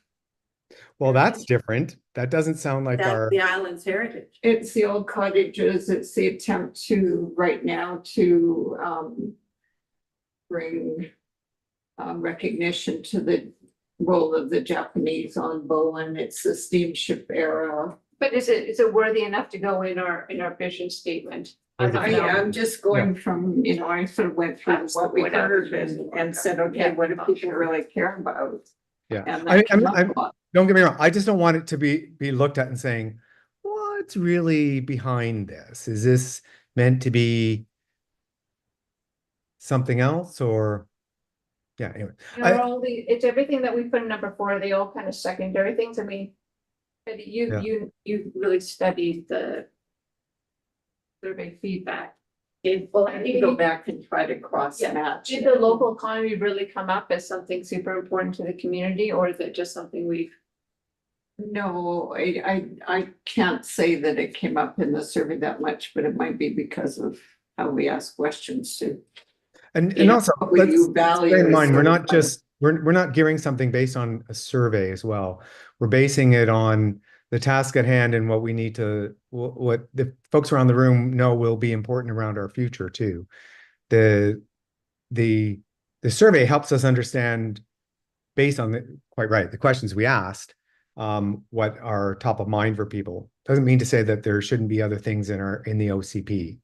Well, that's different. That doesn't sound like that's our. the island's heritage. It's the old cottages. It's the attempt to right now to bring recognition to the role of the Japanese on Bowen. It's the steamship era. But is it worthy enough to go in our vision statement? I'm just going from, I sort of went through what we heard and said, okay, what do people really care about? Yeah, And don't get me wrong. I just don't want it to be looked at and saying, what's really behind this? Is this meant to be something else or? Yeah, anyway. It's everything that we put in number 4, they all kind of secondary things. I mean, you really studied the survey feedback. I need to go back and try to cross match. Did the local economy really come up as something super important to the community, or is it just something we've? No, I can't say that it came up in the survey that much, but it might be because of how we ask questions too. And also, let's bear in mind, we're not gearing something based on a survey as well. We're basing it on the task at hand and what we need to, what the folks around the room know will be important around our future too. The survey helps us understand, based on the questions we asked, what are top of mind for people. Doesn't mean to say that there shouldn't be other things in the OCP.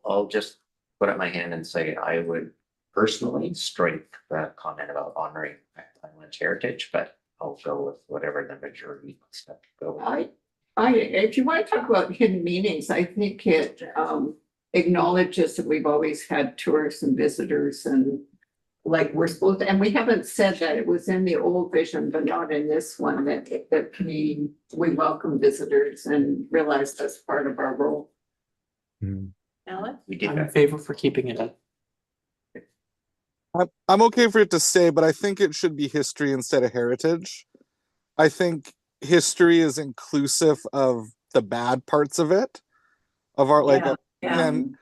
I'll just put up my hand and say I would personally strike that comment about honoring island's heritage, but I'll go with whatever the majority wants to go with. If you want to talk about hidden meanings, I think it acknowledges that we've always had tourists and visitors, and like we're supposed to, and we haven't said that it was in the old vision, but not in this one, that we welcome visitors and realize that's part of our role. Alex? We did I'm in that. favor for keeping it in. I'm okay for it to stay, but I think it should be history instead of heritage. I think history is inclusive of the bad parts of it, of our and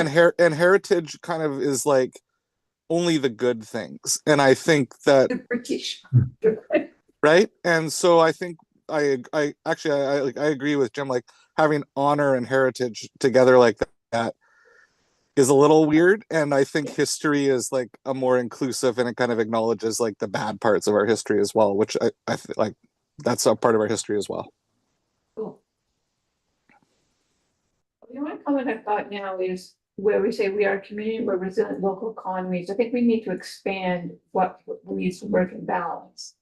heritage kind of is like only the good things. And I think that The British. right. And so I think I agree with Jim, like having honor and heritage together like that is a little weird. And I think history is like a more inclusive, and it kind of acknowledges like the bad parts of our history as well, which I feel like that's a part of our history as well. Cool. The only comment I've got now is where we say we are a community, we're resilient local economies. I think we need to expand what needs to work in balance.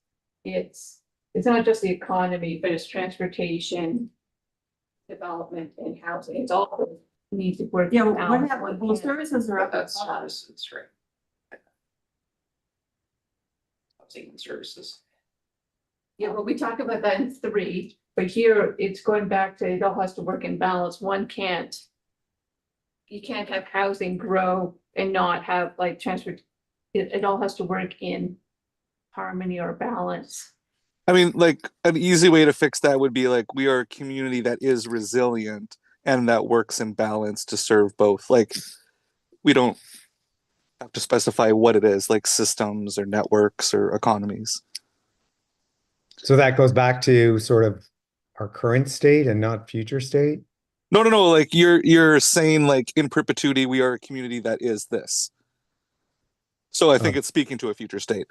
It's not just the economy, but it's transportation, development, and housing. It's all needs to work. Yeah, in what balance. happened? Well, services are up. That's right. Housing and services. Yeah, well, we talk about that in 3, but here it's going back to it all has to work in balance. You can't have housing grow and not have like transport. It all has to work in harmony or balance. I mean, like an easy way to fix that would be like, we are a community that is resilient and that works in balance to serve both. Like, we don't have to specify what it is, like systems or networks or economies. So that goes back to sort of our current state and not future state? No. Like you're saying like in perpetuity, we are a community that is this. So I think it's speaking to a future state.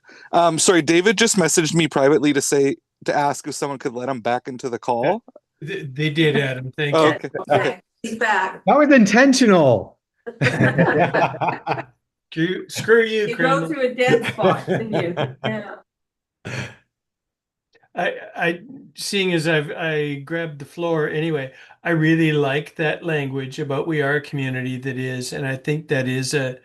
Sorry, David just messaged me privately to ask if someone could let him back into the call. They did, Adam. Thank you. Okay. Okay, he's back. That was intentional. Screw you, You go Kristen. through a dead spot, didn't you? Yeah. I seeing as I grabbed the floor anyway, I really like that language about we are a community that is, and I think that is a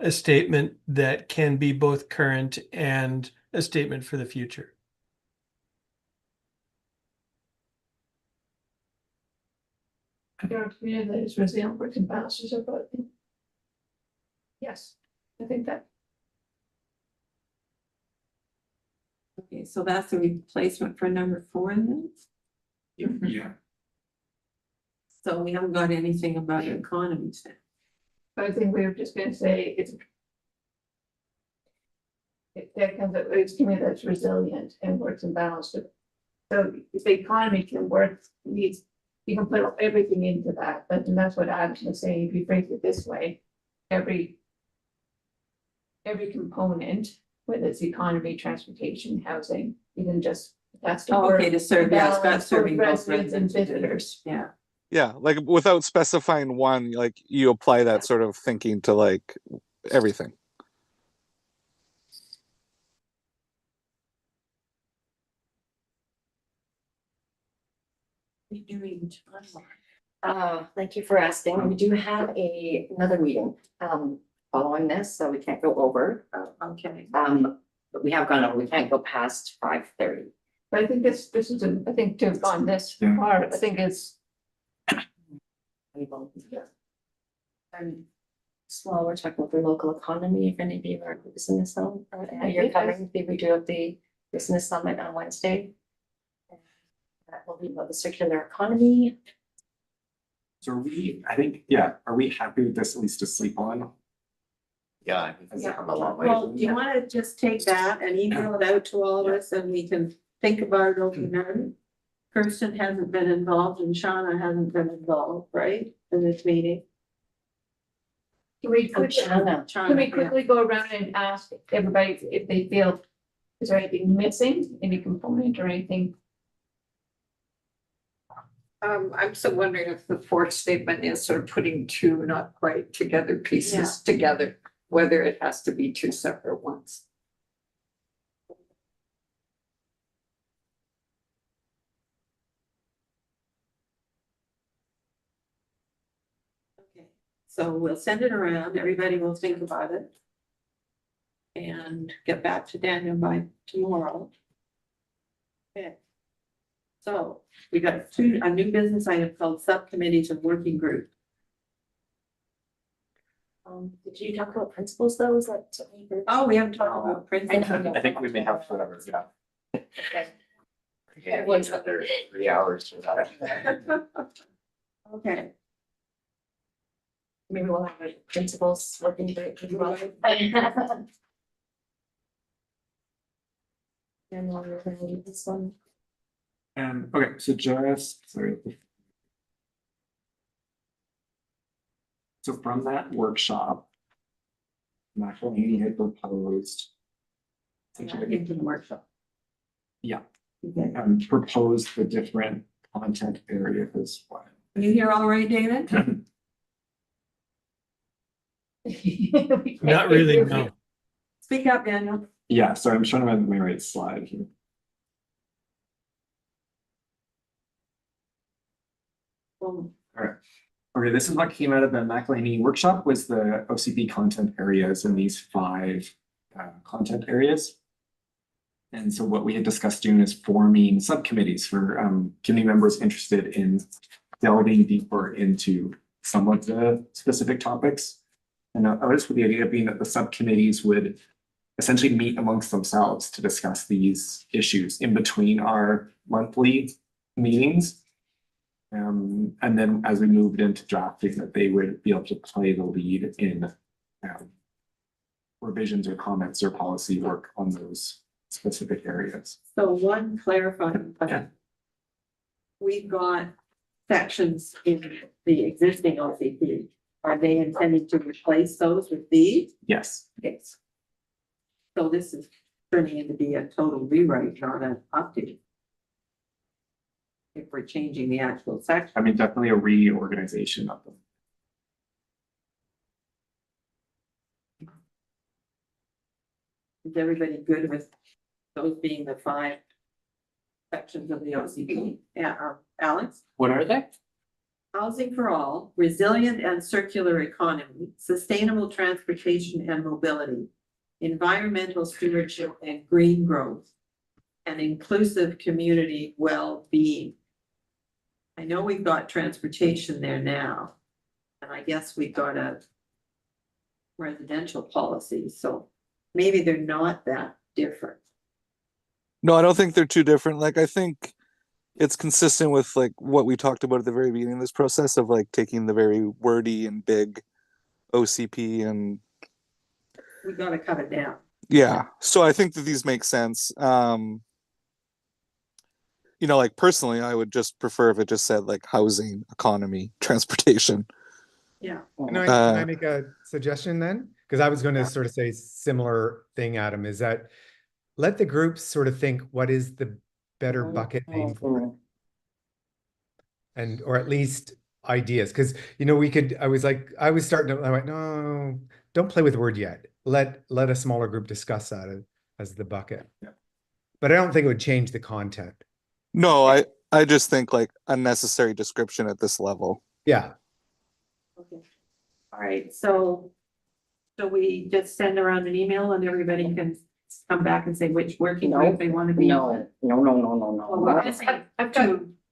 statement that can be both current and a statement for the future. Your community that is resilient, works and balances of both. Yes, I think that. Okay, so that's a replacement for number 4 then? Yeah. So we haven't got anything about economies then. But I think we were just gonna say it's. That comes up, it's community that's resilient and works in balance. So if the economy can work, needs, you can put everything into that, but and that's what I'm saying, if you phrase it this way, every component, whether it's economy, transportation, housing, even just, that's to Oh, work. okay, to serve, yeah, it's got balance serving both residents and residents. visitors. Yeah. Yeah, like without specifying one, like you apply that sort of thinking to like everything. We're doing Thank you for asking. We do have another meeting, following this, so we can't go over. okay. But we have gone over, we can't go past 5:30. But I think this is, I think to have gone this Yeah. far, I think it's. And while we're talking about the local economy, if any of you are business zone, you're coming, we do have the business summit on Wednesday. That will be about the circular economy. So I think, yeah, are we happy with this at least to sleep on? Yeah, I think Has it's it come a long way. Well, do you want to just take that and email it out to all of us and we can think about it over there? Kirsten hasn't been involved and Shauna hasn't been involved, right, in this meeting? Can we quickly, China. can we quickly go around and ask everybody if they feel, is there anything missing, any component or anything? I'm so wondering if the fourth statement is sort of putting two not quite together pieces together, whether it has to be two separate ones. Okay, so we'll send it around, everybody will think about it. And get back to Daniel by tomorrow. Okay. So we got a new business item called subcommittees and working group. Did you talk about principles though? Is that something? Oh, we haven't talked about principles. I think we may have whatever, yeah. Okay. Yeah, it's under 3 hours for that. Okay, Maybe we'll have a principles working group as well. And we're gonna leave this one. Okay, so just, sorry. So from that workshop, McElhaney had proposed. into the workshop. Yeah, Okay. proposed the different content areas. Are you here all right, David? Not really, no. Speak up, Daniel. Yeah, sorry, I'm trying to find my right slide here. Well, Okay, this is what came out of the McElhaney workshop was the OCP content areas in these 5 content areas. And so what we had discussed doing is forming subcommittees for committee members interested in delving deeper into some of the specific topics. And I was with the idea being that the subcommittees would essentially meet amongst themselves to discuss these issues in between our monthly meetings. And then as we moved into drafting, that they would be able to play the lead in revisions or comments or policy work on those specific areas. so one clarifying Yeah. question. We've got sections in the existing OCP. Are they intended to replace those with these? Yes. Yes. So this is turning into be a total rewrite, not an update. If we're changing the actual section. I mean, definitely a reorganization of them. Is everybody good with those being the 5 sections of the OCP? Yeah, Alex? What are they? Housing for all, resilient and circular economy, sustainable transportation and mobility, environmental stewardship and green growth, and inclusive community well-being. I know we've got transportation there now, and I guess we've got a residential policy, so maybe they're not that different. No, I don't think they're too different. Like, I think it's consistent with like what we talked about at the very beginning of this process of like taking the very wordy and big OCP and We gotta cut it down. yeah. So I think that these make sense. You know, like personally, I would just prefer if it just said like housing, economy, transportation. Yeah. Can I make a suggestion then? Because I was going to sort of say similar thing, Adam, is that let the groups sort of think what is the better bucket name for it? And, or at least ideas, because, you know, I was starting to, I went, no, don't play with the word yet. Let a smaller group discuss that as the bucket. Yeah. But I don't think it would change the content. No, I just think like unnecessary description at this level. Yeah. Okay. All right, so we just send around an email and everybody can come back and say which working group they want to be on? Well,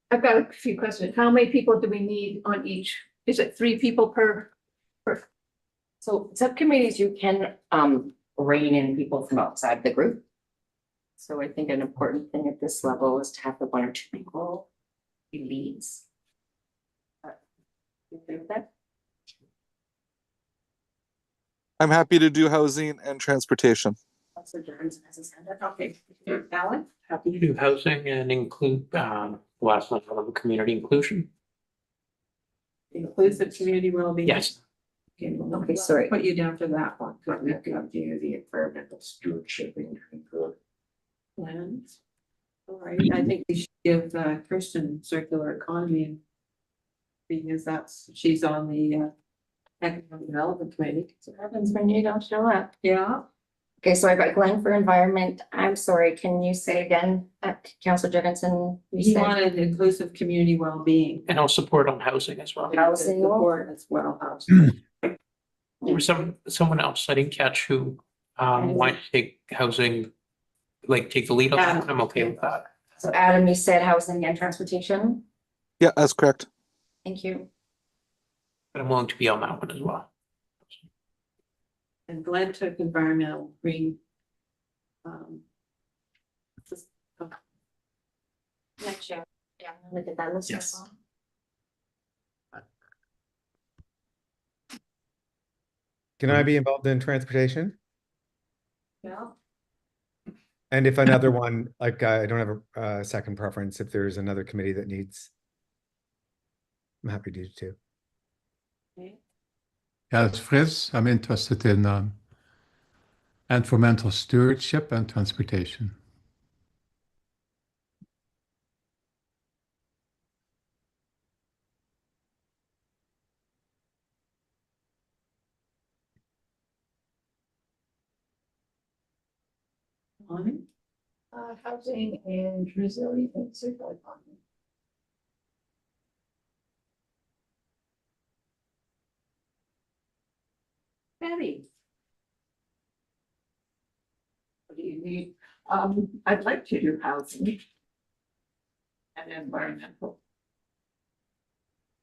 I've got a few questions. How many people do we need on each? Is it 3 people per? So subcommittees, you can rein in people from outside the group. So I think an important thing at this level is to have the 1 or 2 people be leads. You agree with that? I'm happy to do housing and transportation. Councilor Jones has his hand up. Okay, Alan? Happy to do housing and include, last one, community inclusion. Inclusive community well-being? Yes. Okay, sorry. Put you down for that one. The environmental stewardship and good. Plans. All right, I think we should give Kristen circular economy. Because she's on the economic development committee. So what happens when you don't show up? Yeah. Okay, so I've got Glenn for environment. I'm sorry, can you say again, Councilor Jurgensen? He wanted inclusive community well-being. And I'll support on housing as well. Housing. Support as well, housing. There was someone else I didn't catch who wanted to take housing, like take the lead on that. I'm okay with that. So Adam, you said housing and transportation. Yeah, that's correct. Thank you. But I'm willing to be on that one as well. And Glenn took environmental green. Next year. Yeah, look at that list. Yes. Can I be involved in transportation? Yeah. And if another one, like I don't have a second preference, if there's another committee that needs, I'm happy to do too. Okay. Yeah, it's Fritz. I'm interested in environmental stewardship and transportation. Housing and resilient and circular economy. Betty. What do you need? I'd like to do housing and environmental.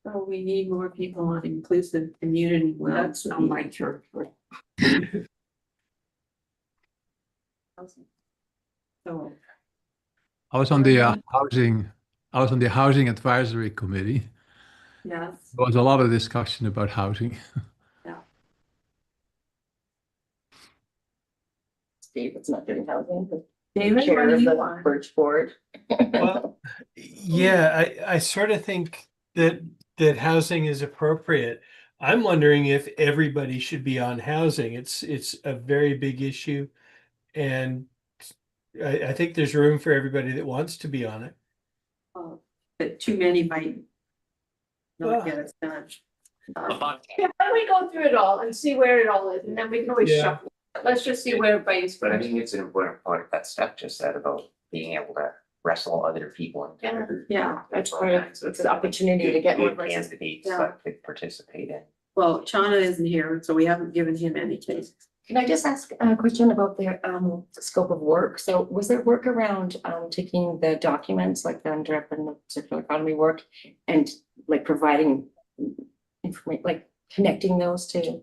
So we need more people on inclusive community. That's not my territory. So I was on the housing advisory committee. yes, There was a lot of discussion about housing. David's not doing housing, but David, chair what do of you the want? Birch Board. Well, yeah, I sort of think that housing is appropriate. I'm wondering if everybody should be on housing. It's a very big issue. And I think there's room for everybody that wants to be on it. But too many might not get us done. Yeah, let me go through it all and see where it all is, and then we can always Yeah. shuffle. let's just see what everybody's. But I think it's an important part of that Steph just said about being able to wrestle other people in together. Yeah, That's part of, it's an opportunity to get more Good voices. candidates Yeah. that could participate in. well, Chana isn't here, so we haven't given him anything. Can I just ask a question about the scope of work? So was there work around taking the documents like the UNDRIP and the circular economy work and like providing information, like connecting those to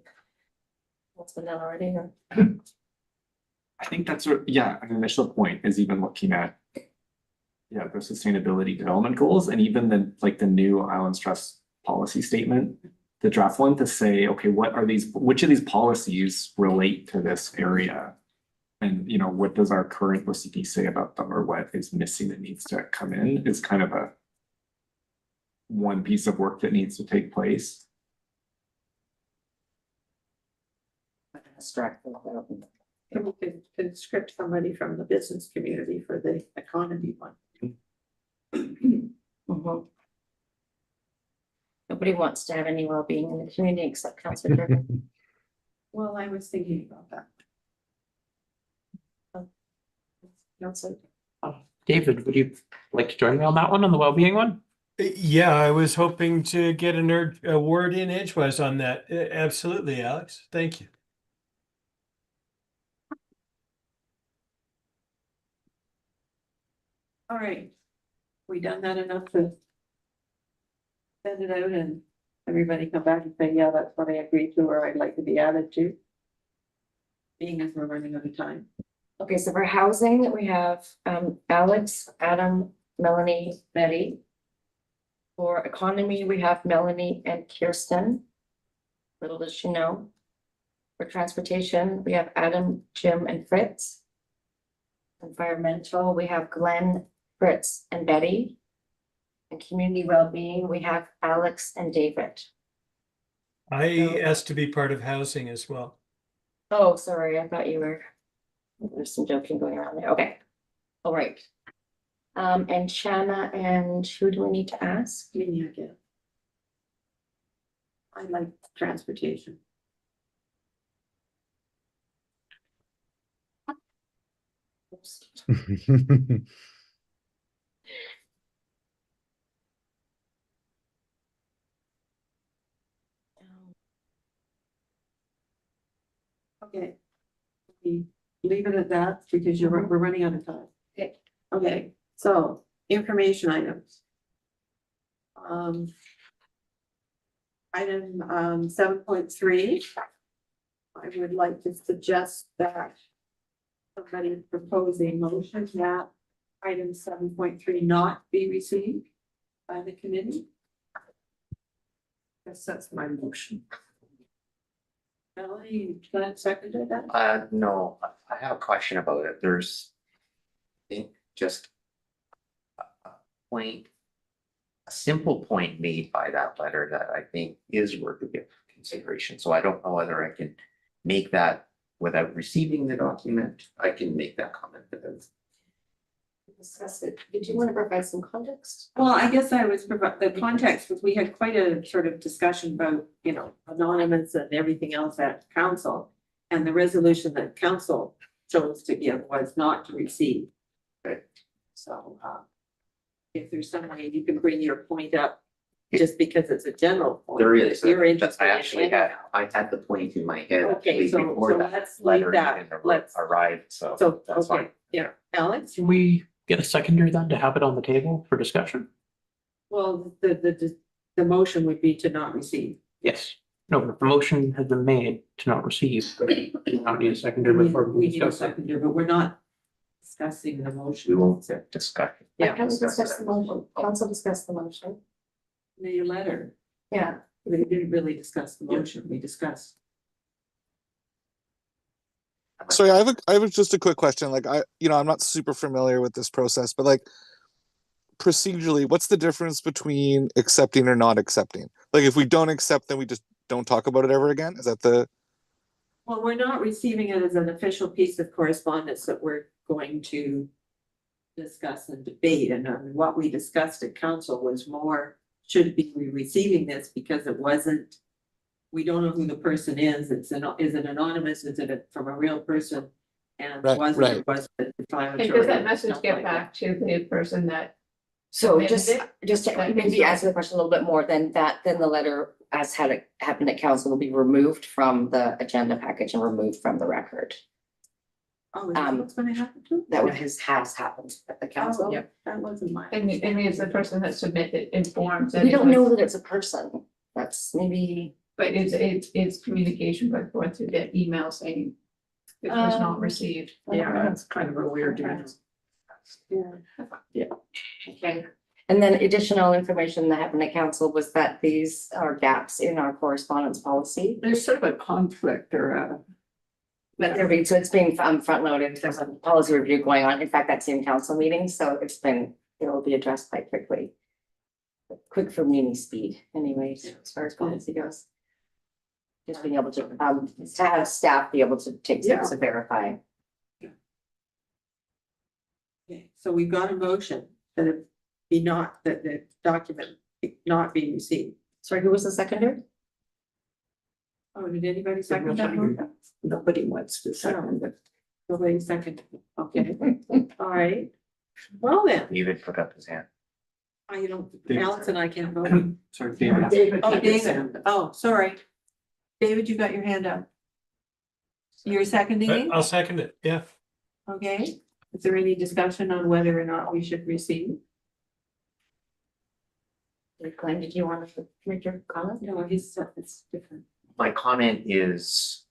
what's been done already or? I think that's, yeah, an initial point is even looking at. Yeah, the sustainability development goals and even the new Islands Trust policy statement. The draft one to say, okay, which of these policies relate to this area? And what does our current OCP say about them, or what is missing that needs to come in is kind of one piece of work that needs to take place. And we could script somebody from the business community for the economy one. Mhm. Nobody wants to have any well-being in the community except Councilor Durban. Well, I was thinking about that. Councilor. David, would you like to join me on that one, on the well-being one? Yeah, I was hoping to get a word in edgewise on that. Absolutely, Alex. Thank you. All right. We done that enough to send it out and everybody come back and say, yeah, that's what I agree to, or I'd like to be added to. Being as we're running out of time. Okay, so for housing, we have Alex, Adam, Melanie, Betty. For economy, we have Melanie and Kirsten. Little does she know. For transportation, we have Adam, Jim, and Fritz. Environmental, we have Glenn, Fritz, and Betty. And community well-being, we have Alex and David. I asked to be part of housing as well. Oh, sorry, I thought you were. There's some joking going around there. Okay. All right. And Shanna and who do we need to ask? Me again. I like transportation. Okay. We leave it at that because we're running out of time. Okay. Okay, so information items. Item 7.3. I would like to suggest that somebody propose a motion that item 7.3 not be received by the committee. Guess that's my motion. Melanie, can I second that? No, I have a question about it. There's. I think just. A point. A simple point made by that letter that I think is worth of consideration. So I don't know whether I can make that without receiving the document. I can make that comment, but then. Discuss it. Did you want to provide some context? Well, I guess I was the context was we had quite a sort of discussion about, anonymous and everything else at council. And the resolution that council chose to give was not to receive. Okay. So, if there's some way you can bring your point up, just because it's a general point. There is. that You're interested I in actually I had the point in my head. Okay, actually so before that let's leave letter that. even Let's- arrived, so So, that's fine. okay, yeah, Alex? Can we get a seconder then to have it on the table for discussion? Well, the motion would be to not receive. Yes. No, but the motion has been made to not receive. We don't need a seconder before We we need a discuss it. seconder, but we're not discussing the motion. We won't discuss. Yeah. Can we discuss the motion? Council discuss the motion. The letter, Yeah. we didn't really discuss the motion, we discussed. Sorry, I have just a quick question. Like I'm not super familiar with this process, but like procedurally, what's the difference between accepting or not accepting? Like if we don't accept, then we just don't talk about it ever again? Is that the Well, we're not receiving it as an official piece of correspondence that we're going to discuss and debate, and what we discussed at council was more, should be we receiving this because it wasn't we don't know who the person is. Is it anonymous? Is it from a real person? And Right, was it, right. was it defamatory? And does that message Stuff get like that. back to the person that? So submitted it? just to maybe answer the question a little bit more, then the letter, as had it happened at council, will be removed from the agenda package and removed from the record. Oh, is that what's gonna happen to? That has happened at the council. Oh, yeah, that wasn't mine. And is the person that submitted informed? that We it don't was- know that it's a person. That's maybe, But it's communication back and forth through that email saying it was not received. Yeah, that's kind of a weird. Yeah. okay. And then additional information that happened at council was that these are gaps in our correspondence policy. There's sort of a conflict or a. But so it's being front loaded. There's a policy review going on. In fact, that's in council meetings, so it'll be addressed quite quickly. Quick for mini speed anyways, as far as policy goes. Just being able to have staff be able to take steps to verify. Okay, so we've got a motion that it be not, that the document not be received. Sorry, who was the seconder? Oh, did anybody second that motion? Nobody wants to second it. Nobody seconded. Okay, all right. Well then, David put up his hand. you don't, David. Alex and I can't vote. Sorry, David. Oh, David, oh, sorry. David, you got your hand up. You're seconding it? I'll second it, yeah. Okay, is there any discussion on whether or not we should receive? Glenn, did you want to make your comment? No, his stuff is different. My comment is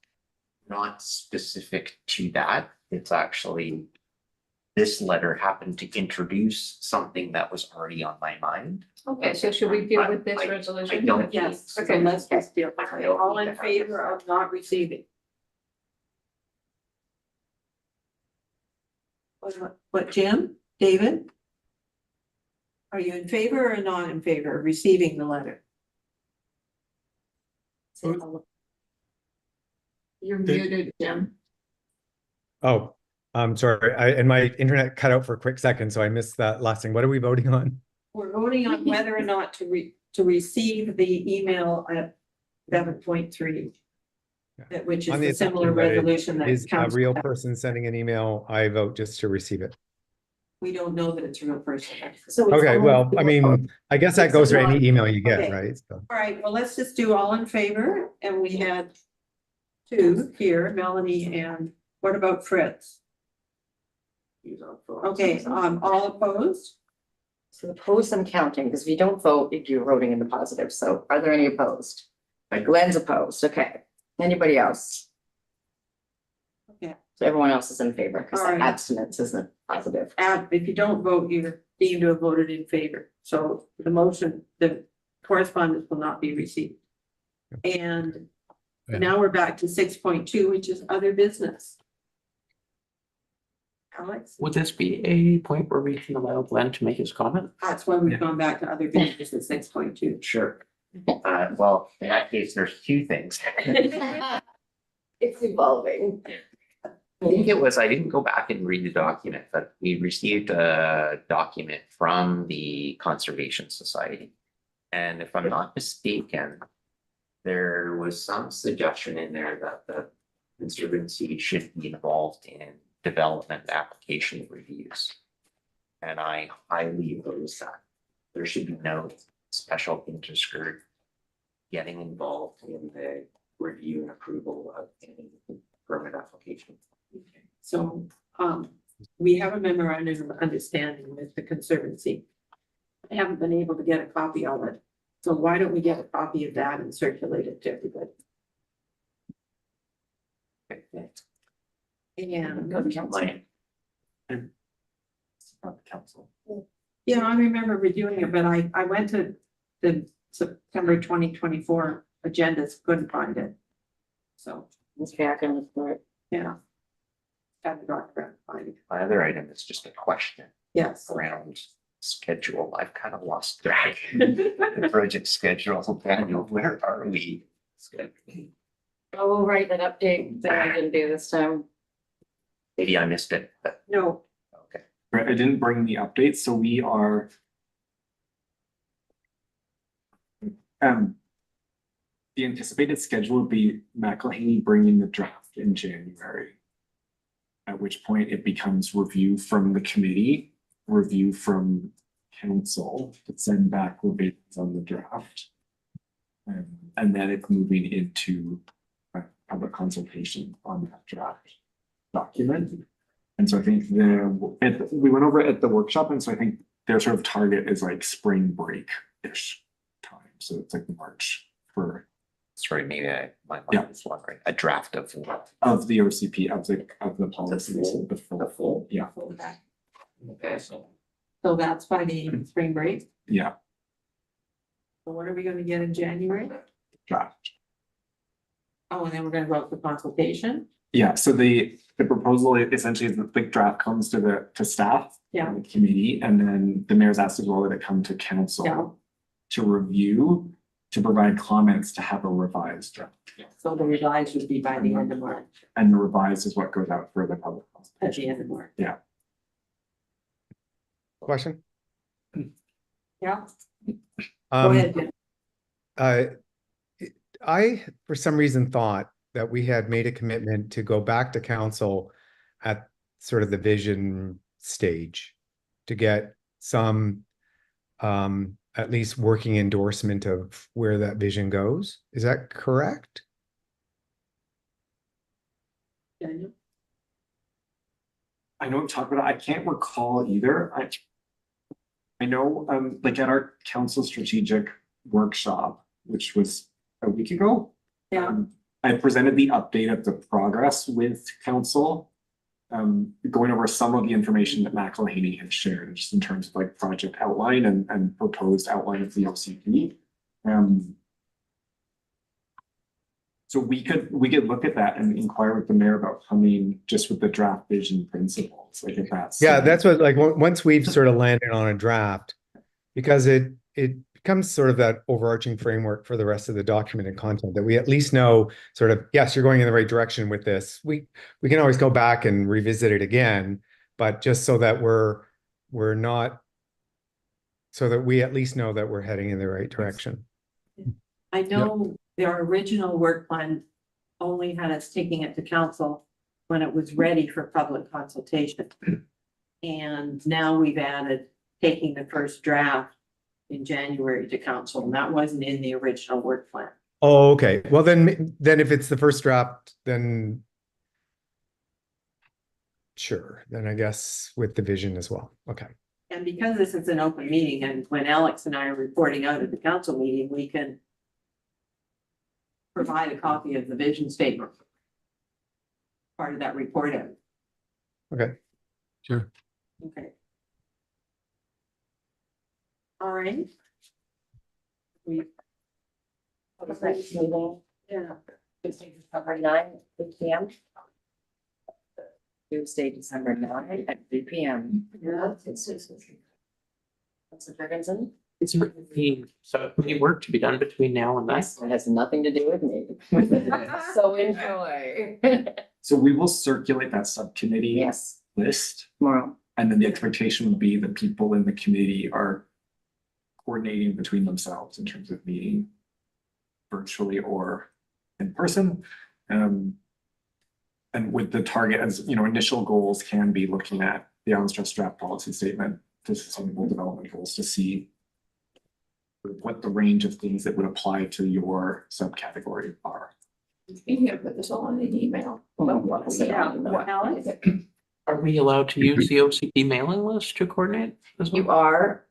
not specific to that. It's actually, this letter happened to introduce something that was already on my mind. Okay, so should we deal with this I resolution? don't. Yes, so Okay. let's just deal with it. All in favor of not receiving? What, Jim, David? Are you in favor or not in favor of receiving the letter? You're muted, Jim. Oh, sorry, and my internet cut out for a quick second, so I missed that last thing. What are we voting on? We're voting on whether or not to receive the email at 7.3. That which is On the the similar assumption that it resolution that Is a council real had. person sending an email? I vote just to receive it. We don't know that it's a real person. So it's Okay, only- well, I mean, I guess that goes for any email you get, Okay. right? So, All right, well, let's just do all in favor, and we had two here, Melanie, and what about Fritz? Okay, all opposed? So opposed, I'm counting, because if you don't vote, you're voting in the positive. So are there any opposed? Like Glenn's opposed, okay. Anybody else? Okay. So everyone else is in favor, because All right. abstinence isn't positive. If you don't vote, you're deemed to have voted in favor, so the motion, the correspondence will not be received. And Yeah. now we're back to 6.2, which is other business. Alex, Would this be a point where we can allow Glenn to make his comment? that's why we've gone back to other business at 6.2. Sure. Well, in that case, there's two things. It's evolving. I think it was, I didn't go back and read the document, but we received a document from the Conservation Society. And if I'm not mistaken, there was some suggestion in there that the Conservancy should be involved in development application reviews. And I highly oppose that. There should be no special interest group getting involved in the review and approval of any permit application. So, we have a memorandum of understanding with the Conservancy. I haven't been able to get a copy of it, so why don't we get a copy of that and circulate it to everybody? And, Go to council. Council. yeah, I remember reviewing it, but I went to the September 2024 agendas, couldn't find it. So, Okay, I can look for it. yeah. Had to drive around to find it. My other item is just a question Yes. around schedule. I've kind of lost track. The project schedule, Daniel, where are we? Oh, we'll write that update that I didn't do this time. Maybe I missed it, but No, okay. Right, I didn't bring the update, so we are. the anticipated schedule would be McElhaney bringing the draft in January. At which point it becomes review from the committee, review from council, to send back revisions on the draft. And then it's moving into a public consultation on that draft document. And so I think we went over it at the workshop, and so I think their sort of target is like spring break-ish time. So it's like March for. Sorry, maybe my Yeah. mind is wondering, a draft of what? Of the OCP, of the policies, full- the full, the full? yeah, Okay, so. So that's by the spring break. yeah, So what are we gonna get in January? draft. Oh, and then we're gonna go out for consultation? Yeah, so the proposal essentially is the big draft comes to staff. Yeah. and the committee, and then the mayor's asked as well that it come to council. Yeah. To review, to provide comments, to have a revised draft. So the revised would be by the end of March, And the revised is what goes out for the public. at the end of March. Yeah. Question? Yeah, go Um, ahead. Jen. I, for some reason, thought that we had made a commitment to go back to council at sort of the vision stage to get some at least working endorsement of where that vision goes. Is that correct? Daniel? I know we've talked about it. I can't recall either. I know, like at our council strategic workshop, which was a week ago. Yeah. I presented the update of the progress with council. Going over some of the information that McElhaney had shared, just in terms of like project outline and proposed outline of the OCP. So we could look at that and inquire with the mayor about coming just with the draft vision principles, like if that's. Yeah, that's what, like, once we've sort of landed on a draft, because it becomes sort of that overarching framework for the rest of the document and content, that we at least know sort of, yes, you're going in the right direction with this. We can always go back and revisit it again, but just so that we're not, so that we at least know that we're heading in the right direction. I know their original work plan only had us taking it to council when it was ready for public consultation. And now we've added taking the first draft in January to council, and that wasn't in the original work plan. Oh, okay. Well, then if it's the first draft, then sure. Then I guess with the vision as well. Okay. And because this is an open meeting, and when Alex and I are reporting out at the council meeting, we can provide a copy of the vision statement. Part of that report out. Okay. Sure. Okay. All right. We. Next meeting, Yeah. Tuesday, December 9, 3 p.m. Tuesday, December 9 at 3 p.m. Yeah. Councilor Jurgensen? It's really, so any work to be done between now and then? Yes, it has nothing to do with me. So enjoy. So we will circulate that subcommittee Yes, list, tomorrow. and then the expectation would be that people in the committee are coordinating between themselves in terms of meeting virtually or in person. And with the target, as you know, initial goals can be looking at the Islands Trust draft policy statement, the sustainable development goals, to see what the range of things that would apply to your subcategory are. Yeah, put this all in the email. Yeah, what, Alex? Are we allowed to use the OCP mailing list to coordinate as well? You are,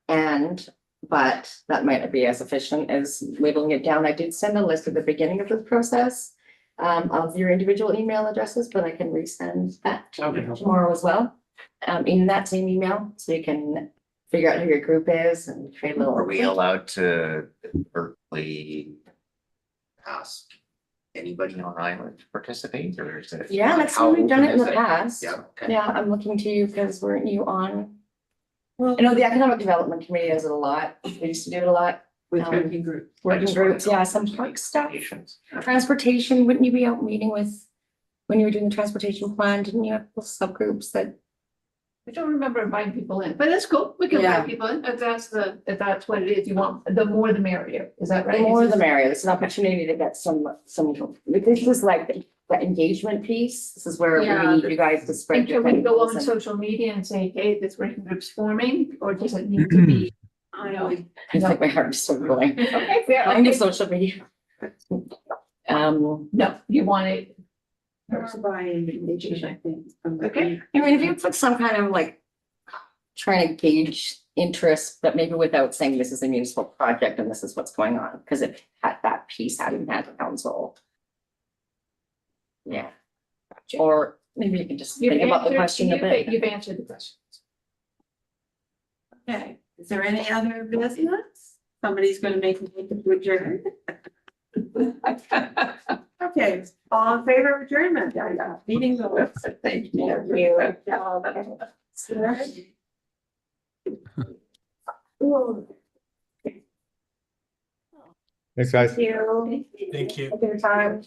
but that might not be as efficient as labeling it down. I did send a list at the beginning of this process of your individual email addresses, but I can resend that Okay. tomorrow as well. In that same email, so you can figure out who your group is and create a little. Are we allowed to verbally ask anybody on island to participate, or is it? Yeah, that's how how we've done it in open the is past. Yeah, okay. Yeah, I'm looking to you because weren't you on? Well, I know the Economic Development Committee does it a lot. We used to do it a lot. with working group. Working groups, yeah, some park stuff. Transportation, wouldn't you be out meeting with, when you were doing the transportation plan, didn't you have those subgroups that I don't remember inviting people in, but that's cool. We can Yeah. invite people in if that's what it is. You want, the more the merrier. Is that right? The more Is the this- merrier. It's an opportunity to get this is like the engagement piece. This is where Yeah. we need you guys to spread. And your can we go tentacles on and- social media and say, hey, this working group's forming, or does it need to be? I know. It's like my heart's still going. Okay, fair. Kind of Okay. social media. No, you want it. Brian, I think. Okay. I mean, if you put some kind of like trying to gauge interest, but maybe without saying this is a municipal project and this is what's going on, because if that piece hadn't had the council. Yeah. Or maybe you can just You've think about the answered- question a bit. You've answered the question. Okay, is there any other business? Somebody's gonna make a motion to adjourn. Okay, all in favor of adjournment? Meeting goes. Thank you. Thanks, guys. Thank you. Thank you. Your time.